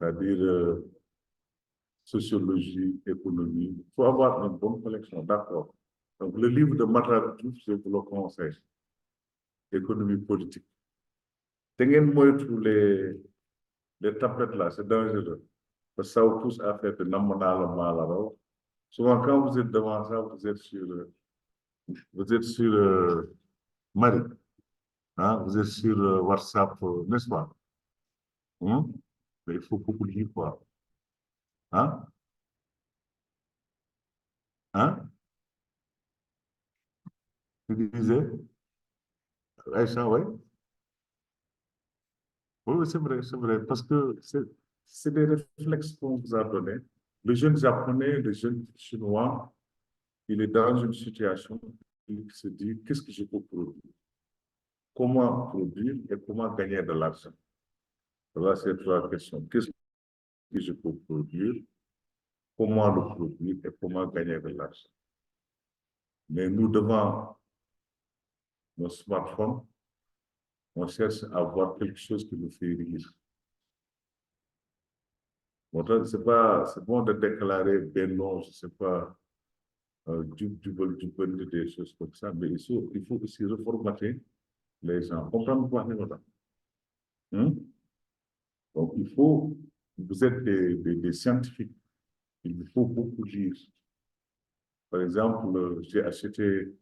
C'est-à-dire sociologie, économie. Il faut avoir une bonne collection, d'accord. Donc le livre de Matar Diouf, je vous le conseille. Économie politique. Tenez tous les tablettes là, c'est dangereux. Parce que ça vous pousse à faire de namonal mal. Souvent, quand vous êtes devant ça, vous êtes sur Marie. Hein? Vous êtes sur WhatsApp, n'est-ce pas? Hein? Mais il faut beaucoup lire, quoi. Hein? Hein? Tu disais? Aïcha, oui? Oui, c'est vrai, parce que c'est des réflexes qu'on vous a donnés. Le jeune japonais, le jeune chinois, il est dans une situation où il se dit, qu'est-ce que je peux produire? Comment produire et comment gagner de l'argent? Voilà, c'est trois questions. Qu'est-ce que je peux produire? Comment le produire et comment gagner de l'argent? Mais nous, devant nos smartphones, on cherche à avoir quelque chose qui nous fait rire. Bon, c'est bon de déclarer non, je ne sais pas, des choses comme ça, mais il faut aussi reformater les gens. Comprendre quoi, hein? Donc, il faut vous êtes des scientifiques. Il vous faut beaucoup lire. Par exemple, j'ai acheté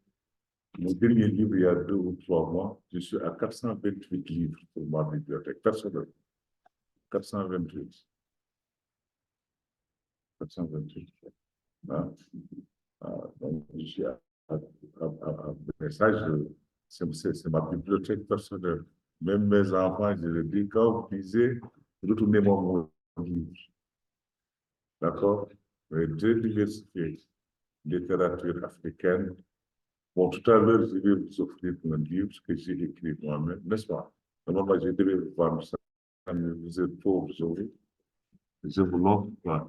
mon dernier livre il y a 2 ou 3 mois. Je suis à 428 livres pour ma bibliothèque personnelle. 428. 428. Hein? Donc, je suis mais ça, c'est ma bibliothèque personnelle. Même mes enfants, je leur dis, quand vous lisez, retournez-moi mon livre. D'accord? Mais très diversifié. Littérature africaine. Bon, tout à l'heure, je vais vous offrir un livre que j'ai écrit moi-même, n'est-ce pas? Alors, moi, je devais vous vendre ça, mais vous êtes pauvres aujourd'hui. Je vous l'offre pas.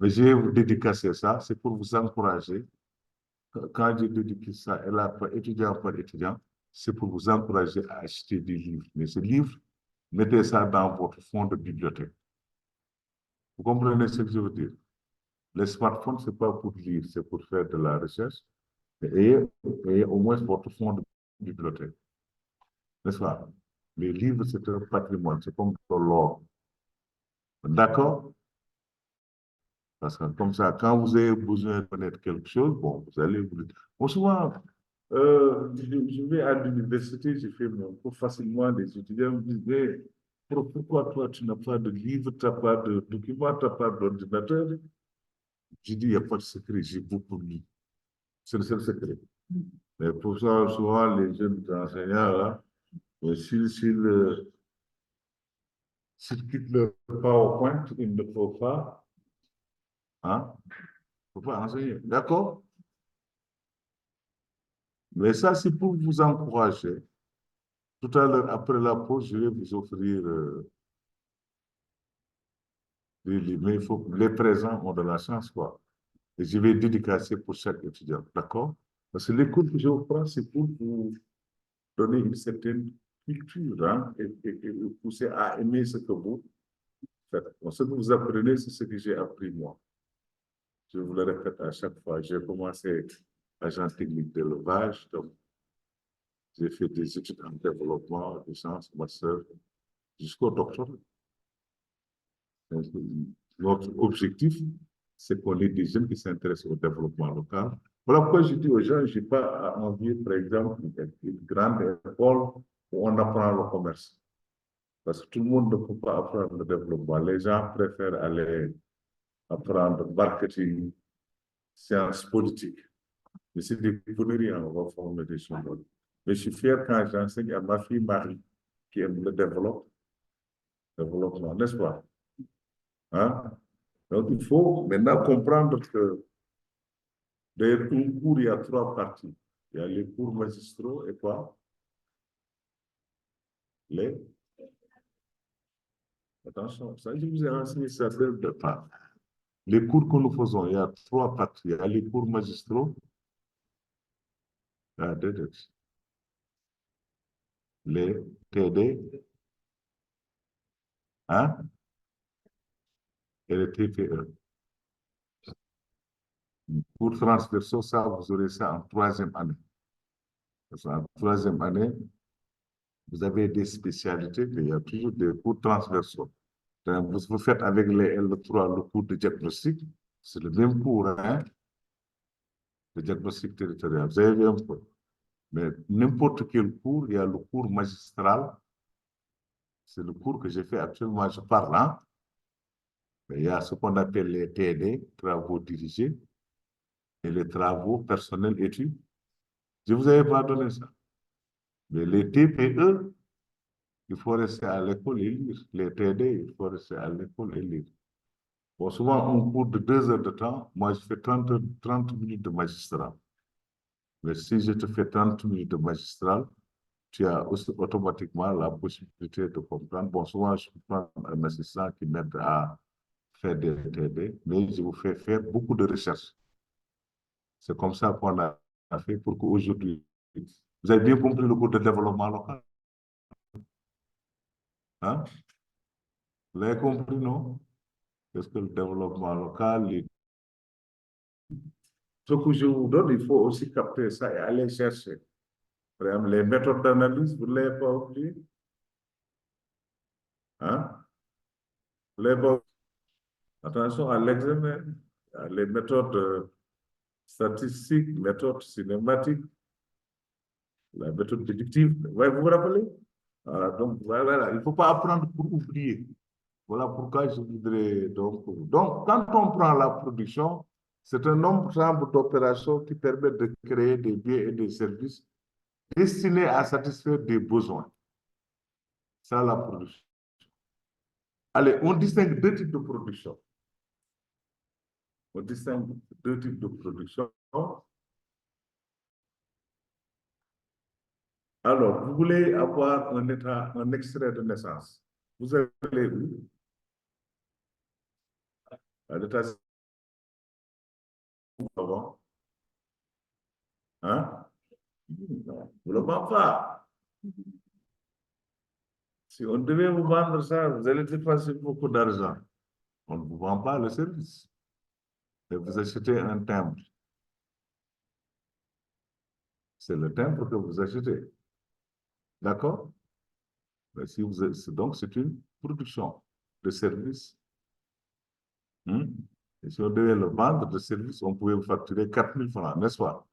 Mais je vais vous dédicacer ça, c'est pour vous encourager. Quand je dédicace ça, elle a par étudiant, c'est pour vous encourager à acheter des livres. Mais ce livre, mettez ça dans votre fond de bibliothèque. Vous comprenez ce que je veux dire? Les smartphones, ce n'est pas pour lire, c'est pour faire de la recherche. Et au moins votre fond de bibliothèque. N'est-ce pas? Les livres, c'est un patrimoine, c'est comme de l'or. D'accord? Parce que comme ça, quand vous avez besoin de connaître quelque chose, bon, vous allez vous dire. Bon, souvent, je vais à l'université, je fais mon cours facilement, des étudiants me disent, mais pourquoi toi, tu n'as pas de livre, tu n'as pas de document, tu n'as pas d'ordinateur? Je dis, il n'y a pas de secret, j'ai beaucoup lu. C'est le seul secret. Mais pour ça, souvent, les jeunes enseignants, là, s'ils quittent leur PowerPoint, il ne faut pas, hein, faut pas enseigner. D'accord? Mais ça, c'est pour vous encourager. Tout à l'heure, après la pause, je vais vous offrir des livres. Mais il faut, les présents ont de la chance, quoi. Et je vais dédicacer pour chaque étudiant. D'accord? Parce que les cours que je vous prends, c'est pour vous donner une certaine culture, hein, et vous pousser à aimer ce que vous faites. Bon, ce que vous apprenez, c'est ce que j'ai appris moi. Je vous le répète à chaque fois. J'ai commencé agent technique d'élevage, donc j'ai fait des études en développement, des sciences, master, jusqu'au doctorat. Donc, notre objectif, c'est qu'on ait des jeunes qui s'intéressent au développement local. Voilà pourquoi je dis aux gens, je n'ai pas envie, par exemple, une grande école où on apprend le commerce. Parce que tout le monde ne peut pas apprendre le développement. Les gens préfèrent aller apprendre marketing, sciences politiques. Mais c'est des conneries, on va former des choses. Mais je suis fier quand j'enseigne à ma fille Marie, qui aime le développement, n'est-ce pas? Hein? Donc, il faut maintenant comprendre que dans un cours, il y a 3 parties. Il y a les cours magistraux et quoi? Les... Attention, ça, je vous ai enseigné ça dès le départ. Les cours que nous faisons, il y a 3 parties. Il y a les cours magistraux, les TD, hein, et les TPE. Cours transversaux, ça, vous aurez ça en 3e année. En 3e année, vous avez des spécialités, mais il y a toujours des cours transversaux. Donc, vous faites avec les L3 le cours de diagnostic, c'est le même cours, hein, de diagnostic territorial. Vous avez vu un peu. Mais n'importe quel cours, il y a le cours magistral. C'est le cours que j'ai fait actuellement, je parle, hein. Mais il y a ce qu'on appelle les TD, travaux dirigés, et les travaux personnels études. Je vous avais pas donné ça. Mais les TPE, il faut rester à l'école et lire. Les TD, il faut rester à l'école et lire. Bon, souvent, un cours de 2 heures de temps, moi, je fais 30 minutes de magistral. Mais si je te fais 30 minutes de magistral, tu as aussi automatiquement la possibilité de comprendre. Bon, souvent, je prends un assistant qui m'aide à faire des TD, mais je vous fais faire beaucoup de recherches. C'est comme ça qu'on a fait pour qu'aujourd'hui, vous avez bien compris le cours de développement local. Hein? Vous l'avez compris, non? Qu'est-ce que le développement local? Ce que je vous donne, il faut aussi capter ça et aller chercher. Par exemple, les méthodes d'analyse, vous ne l'avez pas oublié? Hein? les attention à l'examen, les méthodes statistiques, méthodes cinématiques, la méthode déductive. Ouais, vous vous rappelez? Donc, voilà, il ne faut pas apprendre pour oublier. Voilà pourquoi je voudrais donc, quand on prend la production, c'est un ensemble d'opérations qui permettent de créer des biens et des services destinés à satisfaire des besoins. Ça, la production. Allez, on distingue deux types de production. On distingue deux types de production. Alors, vous voulez avoir un extrait de naissance. Vous allez où? À l'état avant. Hein? Vous ne le vend pas. Si on devait vous vendre ça, vous allez dépenser beaucoup d'argent. On ne vous vend pas le service. Et vous achetez un timbre. C'est le timbre que vous achetez. D'accord? Si vous, donc, c'est une production de service. Et si on devait le vendre de service, on pouvait vous facturer 4 000 francs, n'est-ce pas?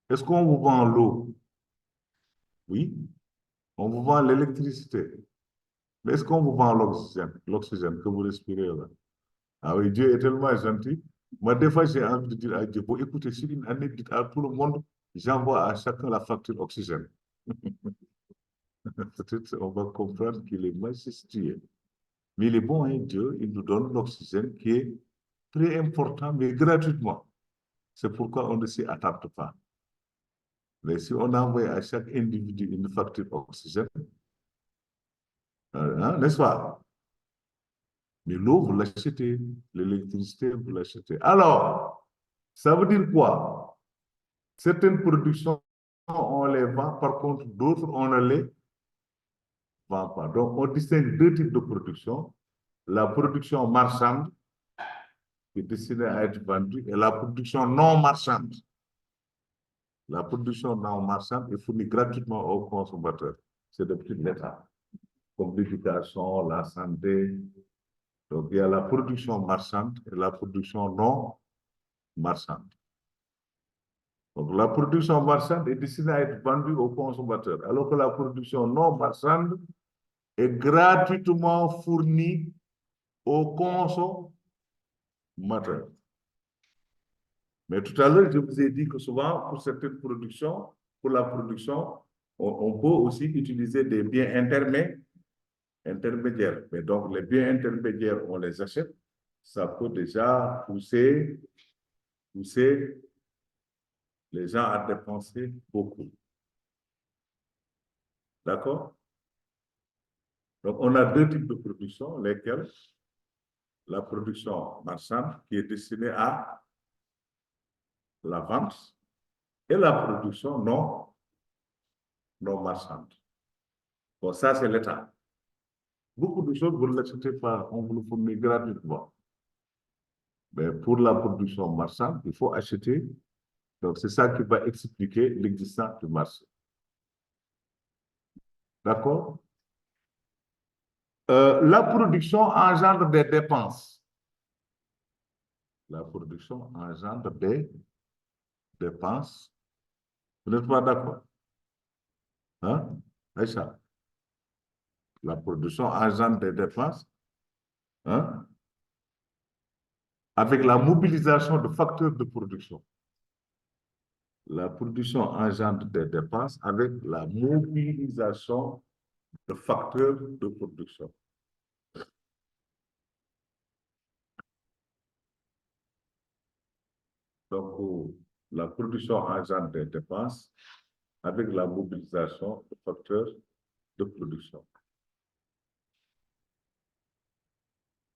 Est-ce qu'on vous vend l'eau? Oui. On vous vend l'électricité. Mais est-ce qu'on vous vend l'oxygène que vous respirez là? Ah oui, Dieu est tellement gentil. Moi, des fois, j'ai envie de dire à Dieu, bon, écoutez, sur une année, dites à tout le monde, j'envoie à chacun la facture oxygène. Peut-être on va comprendre qu'il est majestueux. Mais il est bon, hein, Dieu, il nous donne l'oxygène qui est très important, mais gratuitement. C'est pourquoi on ne s'y attarde pas. Mais si on envoie à chaque individu une facture oxygène, n'est-ce pas? Mais l'eau, vous l'achetez. L'électricité, vous l'achetez. Alors, ça veut dire quoi? Certaines productions, on les vend, par contre, d'autres, on ne les vend pas. Donc, on distingue deux types de production. La production marchande, qui est destinée à être vendue, et la production non marchande. La production non marchande est fournie gratuitement aux consommateurs. C'est depuis l'État, comme l'éducation, la santé. Donc, il y a la production marchande et la production non marchande. Donc, la production marchande est destinée à être vendue aux consommateurs, alors que la production non marchande est gratuitement fournie aux consommateurs. Mais tout à l'heure, je vous ai dit que souvent, pour certaines productions, pour la production, on peut aussi utiliser des biens intermédiaires. Mais donc, les biens intermédiaires, on les achète. Ça peut déjà pousser les gens à dépenser beaucoup. D'accord? Donc, on a deux types de production, lesquelles la production marchande, qui est destinée à la vente, et la production non marchande. Bon, ça, c'est l'État. Beaucoup de choses, vous ne l'achetez pas, on vous le fournit gratuitement. Mais pour la production marchande, il faut acheter. Donc, c'est ça qui va expliquer l'existence du marché. D'accord? La production engendre des dépenses. La production engendre des dépenses. Vous n'êtes pas d'accord? Hein? Aïcha, la production engendre des dépenses. Hein? Avec la mobilisation de facteurs de production. La production engendre des dépenses avec la mobilisation de facteurs de production. Donc, la production engendre des dépenses avec la mobilisation de facteurs de production.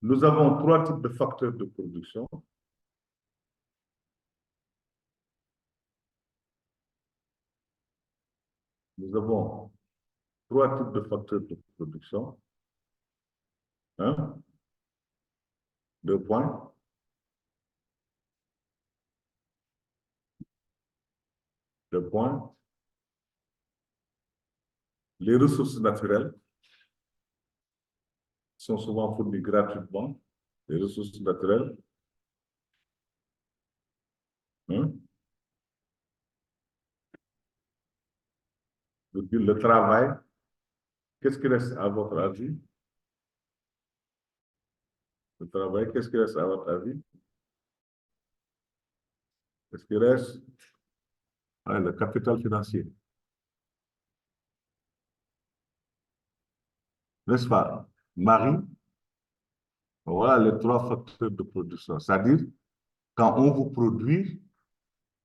Nous avons trois types de facteurs de production. Nous avons trois types de facteurs de production. Un, deux points. Deux points. Les ressources naturelles. sont souvent fournis gratuitement, les ressources naturelles. Hein? Le travail, qu'est-ce qui reste à votre avis? Le travail, qu'est-ce qui reste à votre avis? Qu'est-ce qui reste? Ah, le capital financier. N'est-ce pas? Marie, voilà les trois facteurs de production. C'est-à-dire, quand on vous produit,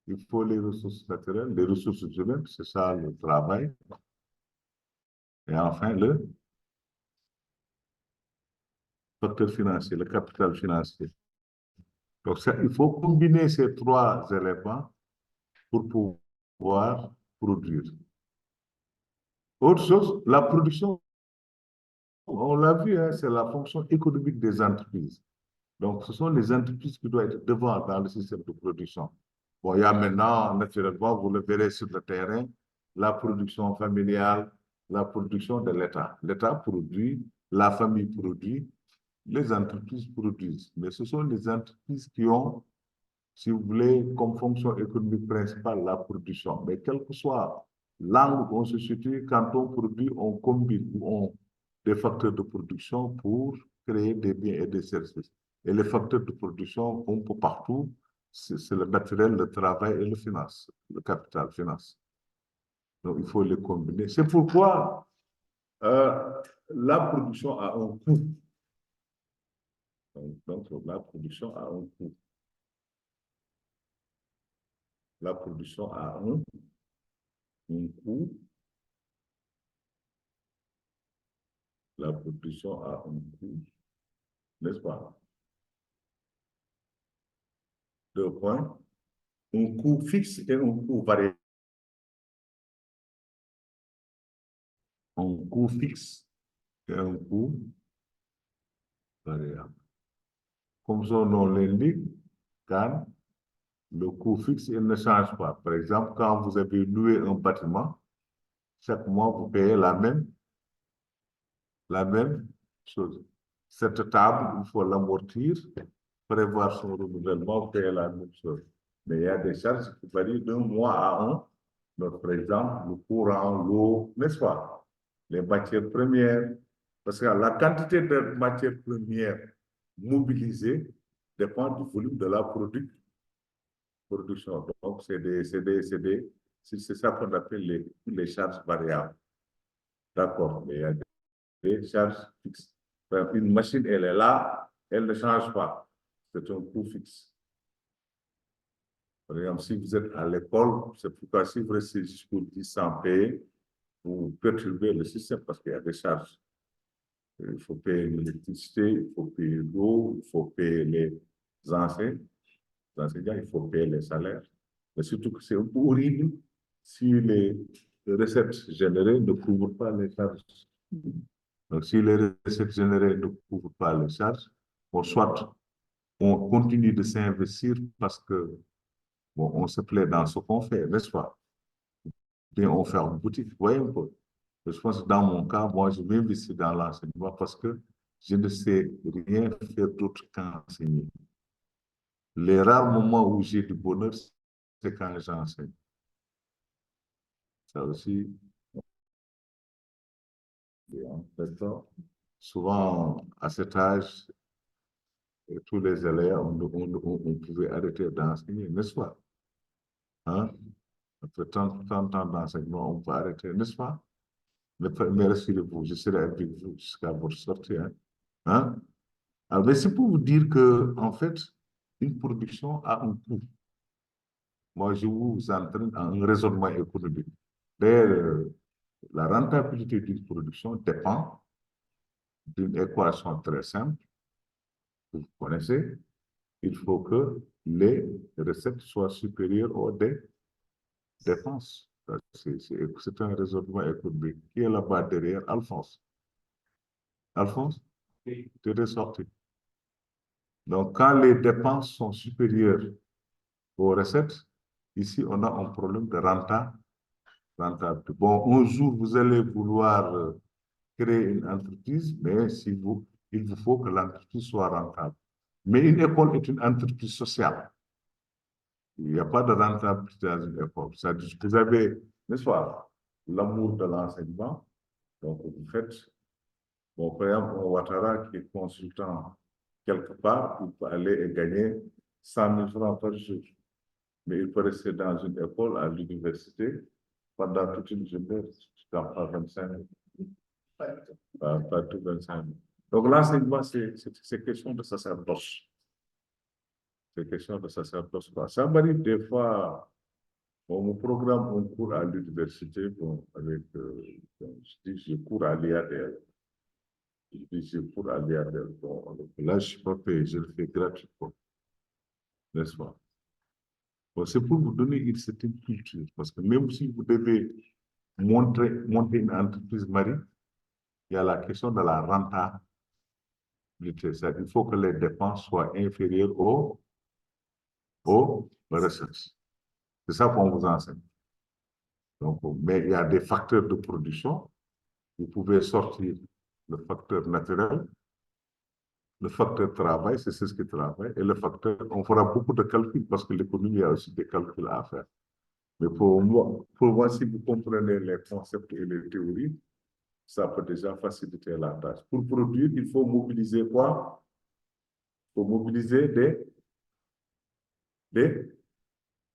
il faut les ressources naturelles, les ressources humaines, c'est ça le travail. Et enfin, le facteur financier, le capital financier. Donc, il faut combiner ces trois éléments pour pouvoir produire. Autre chose, la production, on l'a vu, hein, c'est la fonction économique des entreprises. Donc, ce sont les entreprises qui doivent être devant dans le système de production. Bon, il y a maintenant, naturellement, vous le verrez sur le terrain, la production familiale, la production de l'État. L'État produit, la famille produit, les entreprises produisent. Mais ce sont les entreprises qui ont, si vous voulez, comme fonction économique principale, la production. Mais quel que soit l'angle où on se situe, quand on produit, on combine des facteurs de production pour créer des biens et des services. Et les facteurs de production, un peu partout, c'est le naturel, le travail et le finance, le capital finance. Donc, il faut les combiner. C'est pourquoi la production a un coût. Donc, la production a un coût. La production a un coût. La production a un coût, n'est-ce pas? 2 points. Un coût fixe et un coût variable. Un coût fixe et un coût variable. Comme son nom l'indique, quand le coût fixe, il ne change pas. Par exemple, quand vous avez loué un bâtiment, chaque mois, vous payez la même chose. Cette table, il faut l'amortir, prévoir son renouvellement, payer la même chose. Mais il y a des charges qui varient d'un mois à un. Donc, par exemple, le courant, l'eau, n'est-ce pas? Les matières premières. Parce que la quantité de matières premières mobilisées dépend du volume de la production. Donc, c'est ça qu'on appelle les charges variables. D'accord, mais il y a des charges fixes. Une machine, elle est là, elle ne change pas. C'est un coût fixe. Par exemple, si vous êtes à l'école, c'est pourquoi si vous restez jusqu'au 10 sans payer, vous perturbez le système parce qu'il y a des charges. Il faut payer l'électricité, il faut payer l'eau, il faut payer les enseignants, il faut payer les salaires. Mais surtout que c'est un peu horrible si les recettes générées ne couvrent pas les charges. Donc, si les recettes générées ne couvrent pas les charges, bon, soit on continue de s'investir parce que bon, on se plaît dans ce qu'on fait, n'est-ce pas? Bien, on ferme une boutique, vous voyez un peu. Je pense que dans mon cas, moi, je m'investis dans l'enseignement parce que je ne sais rien faire d'autre qu'enseigner. Les rares moments où j'ai du bonheur, c'est quand j'enseigne. Ça aussi, en fait, souvent, à cet âge, tous les élèves, on pouvait arrêter d'enseigner, n'est-ce pas? Hein? Après tant ans d'enseignement, on peut arrêter, n'est-ce pas? Mais rassurez-vous, je serai avec vous jusqu'à votre sortie. Hein? Hein? Alors, mais c'est pour vous dire que, en fait, une production a un coût. Moi, je vous entraîne à un raisonnement économique. D'ailleurs, la rentabilité d'une production dépend d'une équation très simple. Vous connaissez, il faut que les recettes soient supérieures aux dépenses. C'est un raisonnement économique. Qui est là-bas derrière? Alphonse. Alphonse, tu es sorti. Donc, quand les dépenses sont supérieures aux recettes, ici, on a un problème de rentabilité. Bon, un jour, vous allez vouloir créer une entreprise, mais si vous il vous faut que l'entreprise soit rentable. Mais une école est une entreprise sociale. Il n'y a pas de rentabilité dans une école. C'est-à-dire que vous avez, n'est-ce pas, l'amour de l'enseignement. Donc, vous faites, bon, par exemple, un Ouattara qui est consultant quelque part, il peut aller et gagner 100 000 francs par jour. Mais il peut rester dans une école, à l'université, pendant toute une journée, pas 25 000. Pas tout 25 000. Donc, l'enseignement, c'est question de sacerdoce. C'est question de sacerdoce. Ça m'arrive des fois, on me programme un cours à l'université, bon, avec, je dis, je cours à l'IADL. Je dis, je cours à l'IADL. Bon, là, je ne suis pas payé, je le fais gratuitement. N'est-ce pas? Bon, c'est pour vous donner une certaine culture, parce que même si vous devez monter une entreprise marine, il y a la question de la rentabilité. Il faut que les dépenses soient inférieures aux recettes. C'est ça qu'on vous enseigne. Donc, mais il y a des facteurs de production. Vous pouvez sortir le facteur naturel, le facteur travail, c'est ce qui travaille, et le facteur, on fera beaucoup de calculs parce que l'économie a aussi des calculs à faire. Mais pour moi, si vous comprenez les concepts et les théories, ça peut déjà faciliter la tâche. Pour produire, il faut mobiliser quoi? Il faut mobiliser des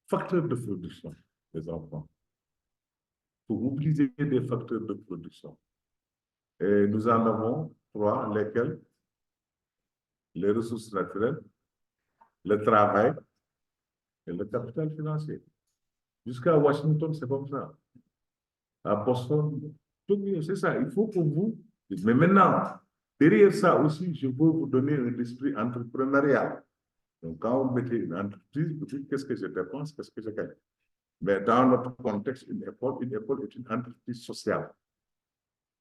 facteurs de production, les enfants. Il faut mobiliser des facteurs de production. Et nous en avons 3, lesquels? Les ressources naturelles, le travail et le capital financier. Jusqu'à Washington, c'est comme ça. À Boston, c'est ça. Il faut que vous... Mais maintenant, derrière ça aussi, je veux vous donner un esprit entrepreneurial. Donc, quand vous mettez une entreprise, vous dites qu'est-ce que je dépense, qu'est-ce que je gagne. Mais dans notre contexte, une école est une entreprise sociale.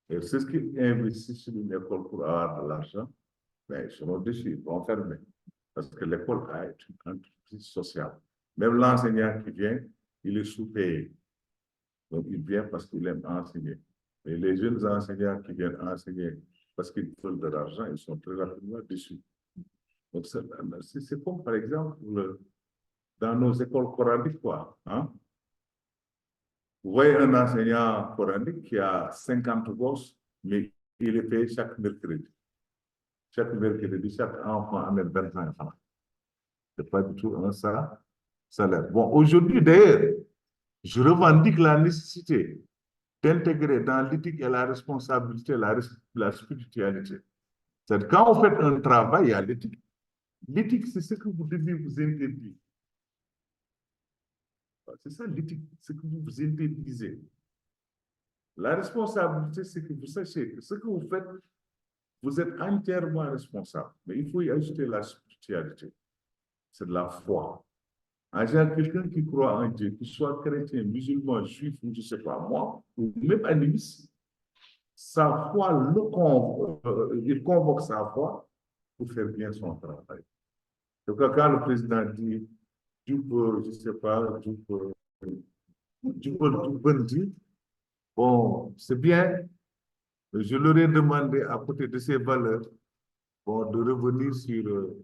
Et c'est ce qui investit sur une école pour avoir de l'argent, mais ils seront déçus, ils vont fermer. Parce que l'école est une entreprise sociale. Même l'enseignant qui vient, il est sous-payé. Donc, il vient parce qu'il aime enseigner. Et les jeunes enseignants qui viennent enseigner parce qu'ils veulent de l'argent, ils sont très rapidement déçus. Donc, c'est comme, par exemple, dans nos écoles coraniques, quoi. Hein? Vous voyez un enseignant coranique qui a 50 gosses, mais il est payé chaque mercredi. Chaque mercredi, chaque enfant amène 25 francs. Ce n'est pas du tout un salaire. Bon, aujourd'hui, d'ailleurs, je revendique la nécessité d'intégrer dans l'éthique et la responsabilité la spiritualité. C'est quand vous faites un travail, il y a l'éthique. L'éthique, c'est ce que vous devez vous interdire. C'est ça l'éthique, ce que vous vous interdisez. La responsabilité, c'est que vous sachiez que ce que vous faites, vous êtes entièrement responsable. Mais il faut y ajouter la spiritualité. C'est de la foi. En général, quelqu'un qui croit en Dieu, qu'il soit chrétien, musulman, juif, ou je ne sais pas moi, ou même animiste, sa foi il convoque sa foi pour faire bien son travail. Donc, quand le président dit, je ne sais pas, bon, c'est bien, je leur ai demandé à côté de ces valeurs, bon, de revenir sur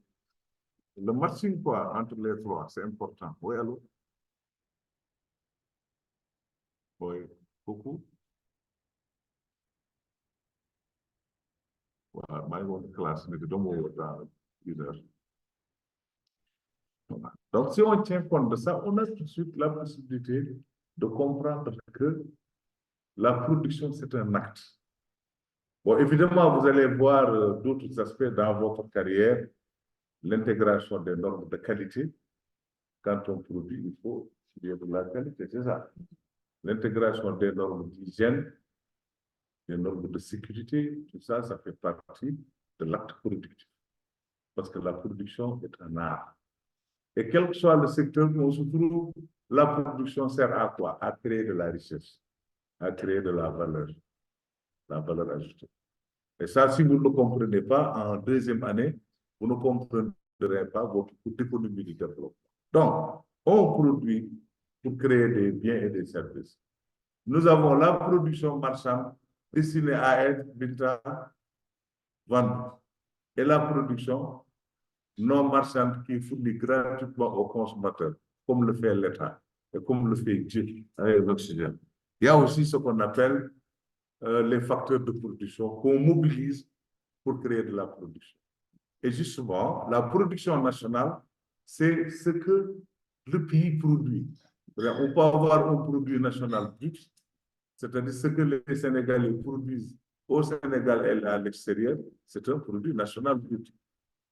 le matching quoi, entre les trois, c'est important. Oui, allô? Oui, beaucoup. Voilà, maa ngi woon classe, mais dama woo dans 1 heure. Voilà. Donc, si on tient compte de ça, on a tout de suite la possibilité de comprendre que la production, c'est un acte. Bon, évidemment, vous allez voir d'autres aspects dans votre carrière, l'intégration des normes de qualité. Quand on produit, il faut qu'il y ait de la qualité, c'est ça. L'intégration des normes d'hygiène, des normes de sécurité, tout ça, ça fait partie de l'acte productif. Parce que la production est un art. Et quel que soit le secteur où on se trouve, la production sert à quoi? À créer de la richesse, à créer de la valeur ajoutée. Et ça, si vous ne le comprenez pas, en 2e année, vous ne comprendrez pas votre économie du développement. Donc, on produit pour créer des biens et des services. Nous avons la production marchande destinée à être vendue. et la production non marchande qui est fournie gratuitement aux consommateurs, comme le fait l'État et comme le fait Dieu avec l'Occident. Il y a aussi ce qu'on appelle les facteurs de production qu'on mobilise pour créer de la production. Et justement, la production nationale, c'est ce que le pays produit. On peut avoir un produit national brut, c'est-à-dire ce que les Sénégalais produisent au Sénégal et à l'extérieur, c'est un produit national brut.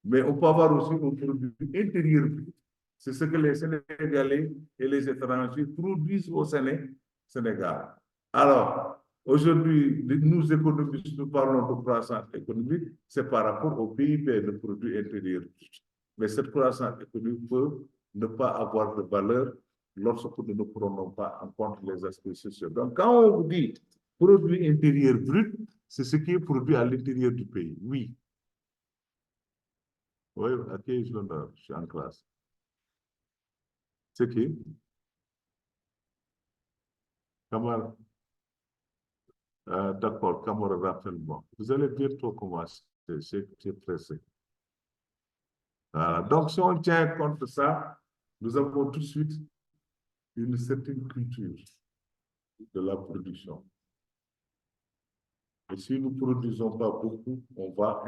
Mais on peut avoir aussi un produit intérieur brut. C'est ce que les Sénégalais et les étrangers produisent au Sénégal. Alors, aujourd'hui, nous économistes, nous parlons de croissance économique, c'est par rapport au PIB, le produit intérieur brut. Mais cette croissance économique peut ne pas avoir de valeur lorsque nous ne prenons pas en compte les aspects sociaux. Donc, quand on vous dit produit intérieur brut, c'est ce qui est produit à l'intérieur du pays. Oui. Oui, à qui je suis en classe. C'est qui? Kamal. D'accord, Kamal, rappelle-moi. Vous allez bientôt commencer. C'est pressé. Donc, si on tient compte de ça, nous avons tout de suite une certaine culture de la production. Et si nous ne produisons pas beaucoup, on va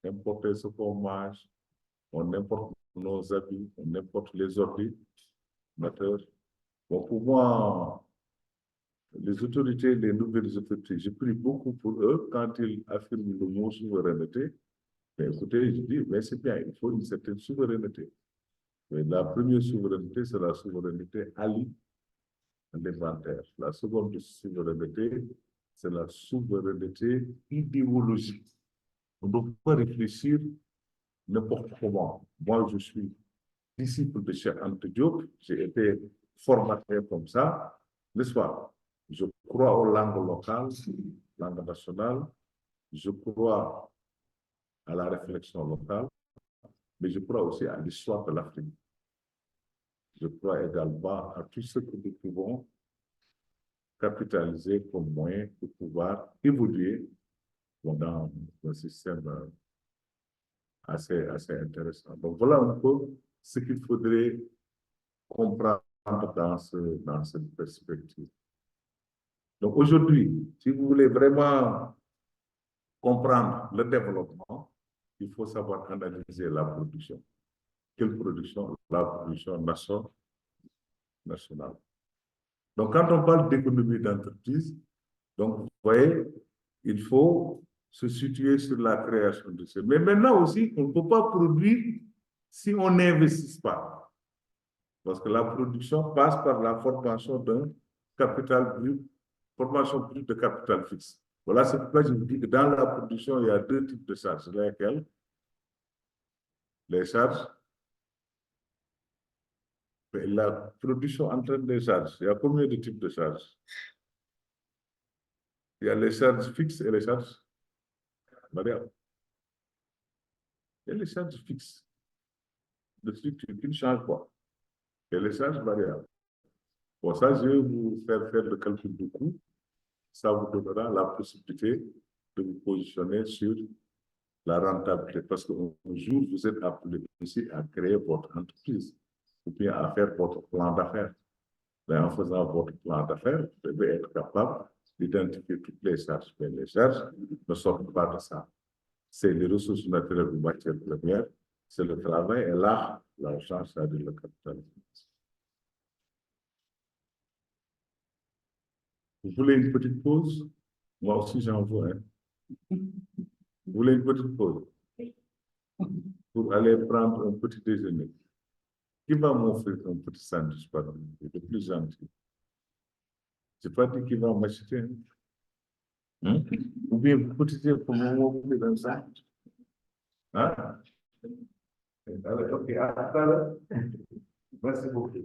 importer ce qu'on mange, on importe nos habits, on importe les ordinateurs. Bon, pour moi, les autorités, les nouvelles autorités, je prie beaucoup pour eux quand ils affirment le mot souveraineté. Mais écoutez, je dis, mais c'est bien, il faut une certaine souveraineté. Mais la première souveraineté, c'est la souveraineté alimentaire. La seconde souveraineté, c'est la souveraineté idéologique. On ne doit pas réfléchir n'importe comment. Moi, je suis disciple de Cheikh Anta Diop, j'ai été formaté comme ça, n'est-ce pas? Je crois aux langues locales, langue nationale, je crois à la réflexion locale, mais je crois aussi à l'histoire de l'Afrique. Je crois également à tout ce que nous pouvons capitaliser comme moyen pour pouvoir évoluer dans un système assez intéressant. Donc voilà un peu ce qu'il faudrait comprendre dans cette perspective. Donc aujourd'hui, si vous voulez vraiment comprendre le développement, il faut savoir analyser la production. Quelle production? La production nationale. Donc quand on parle d'économie d'entreprise, donc vous voyez, il faut se situer sur la création de ce. Mais maintenant aussi, on ne peut pas produire si on n'investit pas. Parce que la production passe par la formation d'un capital brut, formation brute de capital fixe. Voilà, c'est pourquoi je vous dis que dans la production, il y a deux types de charges. Lesquelles? Les charges. La production entraîne des charges. Il y a combien de types de charges? Il y a les charges fixes et les charges variables. Il y a les charges fixes de structure qui ne changent pas. Il y a les charges variables. Bon, ça, je vais vous faire le calcul du coût. Ça vous donnera la possibilité de vous positionner sur la rentabilité. Parce qu'un jour, vous êtes appelé ici à créer votre entreprise ou bien à faire votre plan d'affaires. Mais en faisant votre plan d'affaires, vous devez être capable d'identifier toutes les charges. Mais les charges ne sortent pas de ça. C'est les ressources naturelles ou matières premières, c'est le travail et là, l'argent, c'est-à-dire le capital. Vous voulez une petite pause? Moi aussi, j'en veux. Hein? Vous voulez une petite pause? Pour aller prendre un petit déjeuner. Qui va m'offrir un petit sandwich, pardon, le plus gentil? Je n'ai pas dit qu'il va m'acheter. Hein? Ou bien vous pouvez dire pour m'offrir un sandwich. Hein? Allez, ok, à tout à l'heure. Merci beaucoup.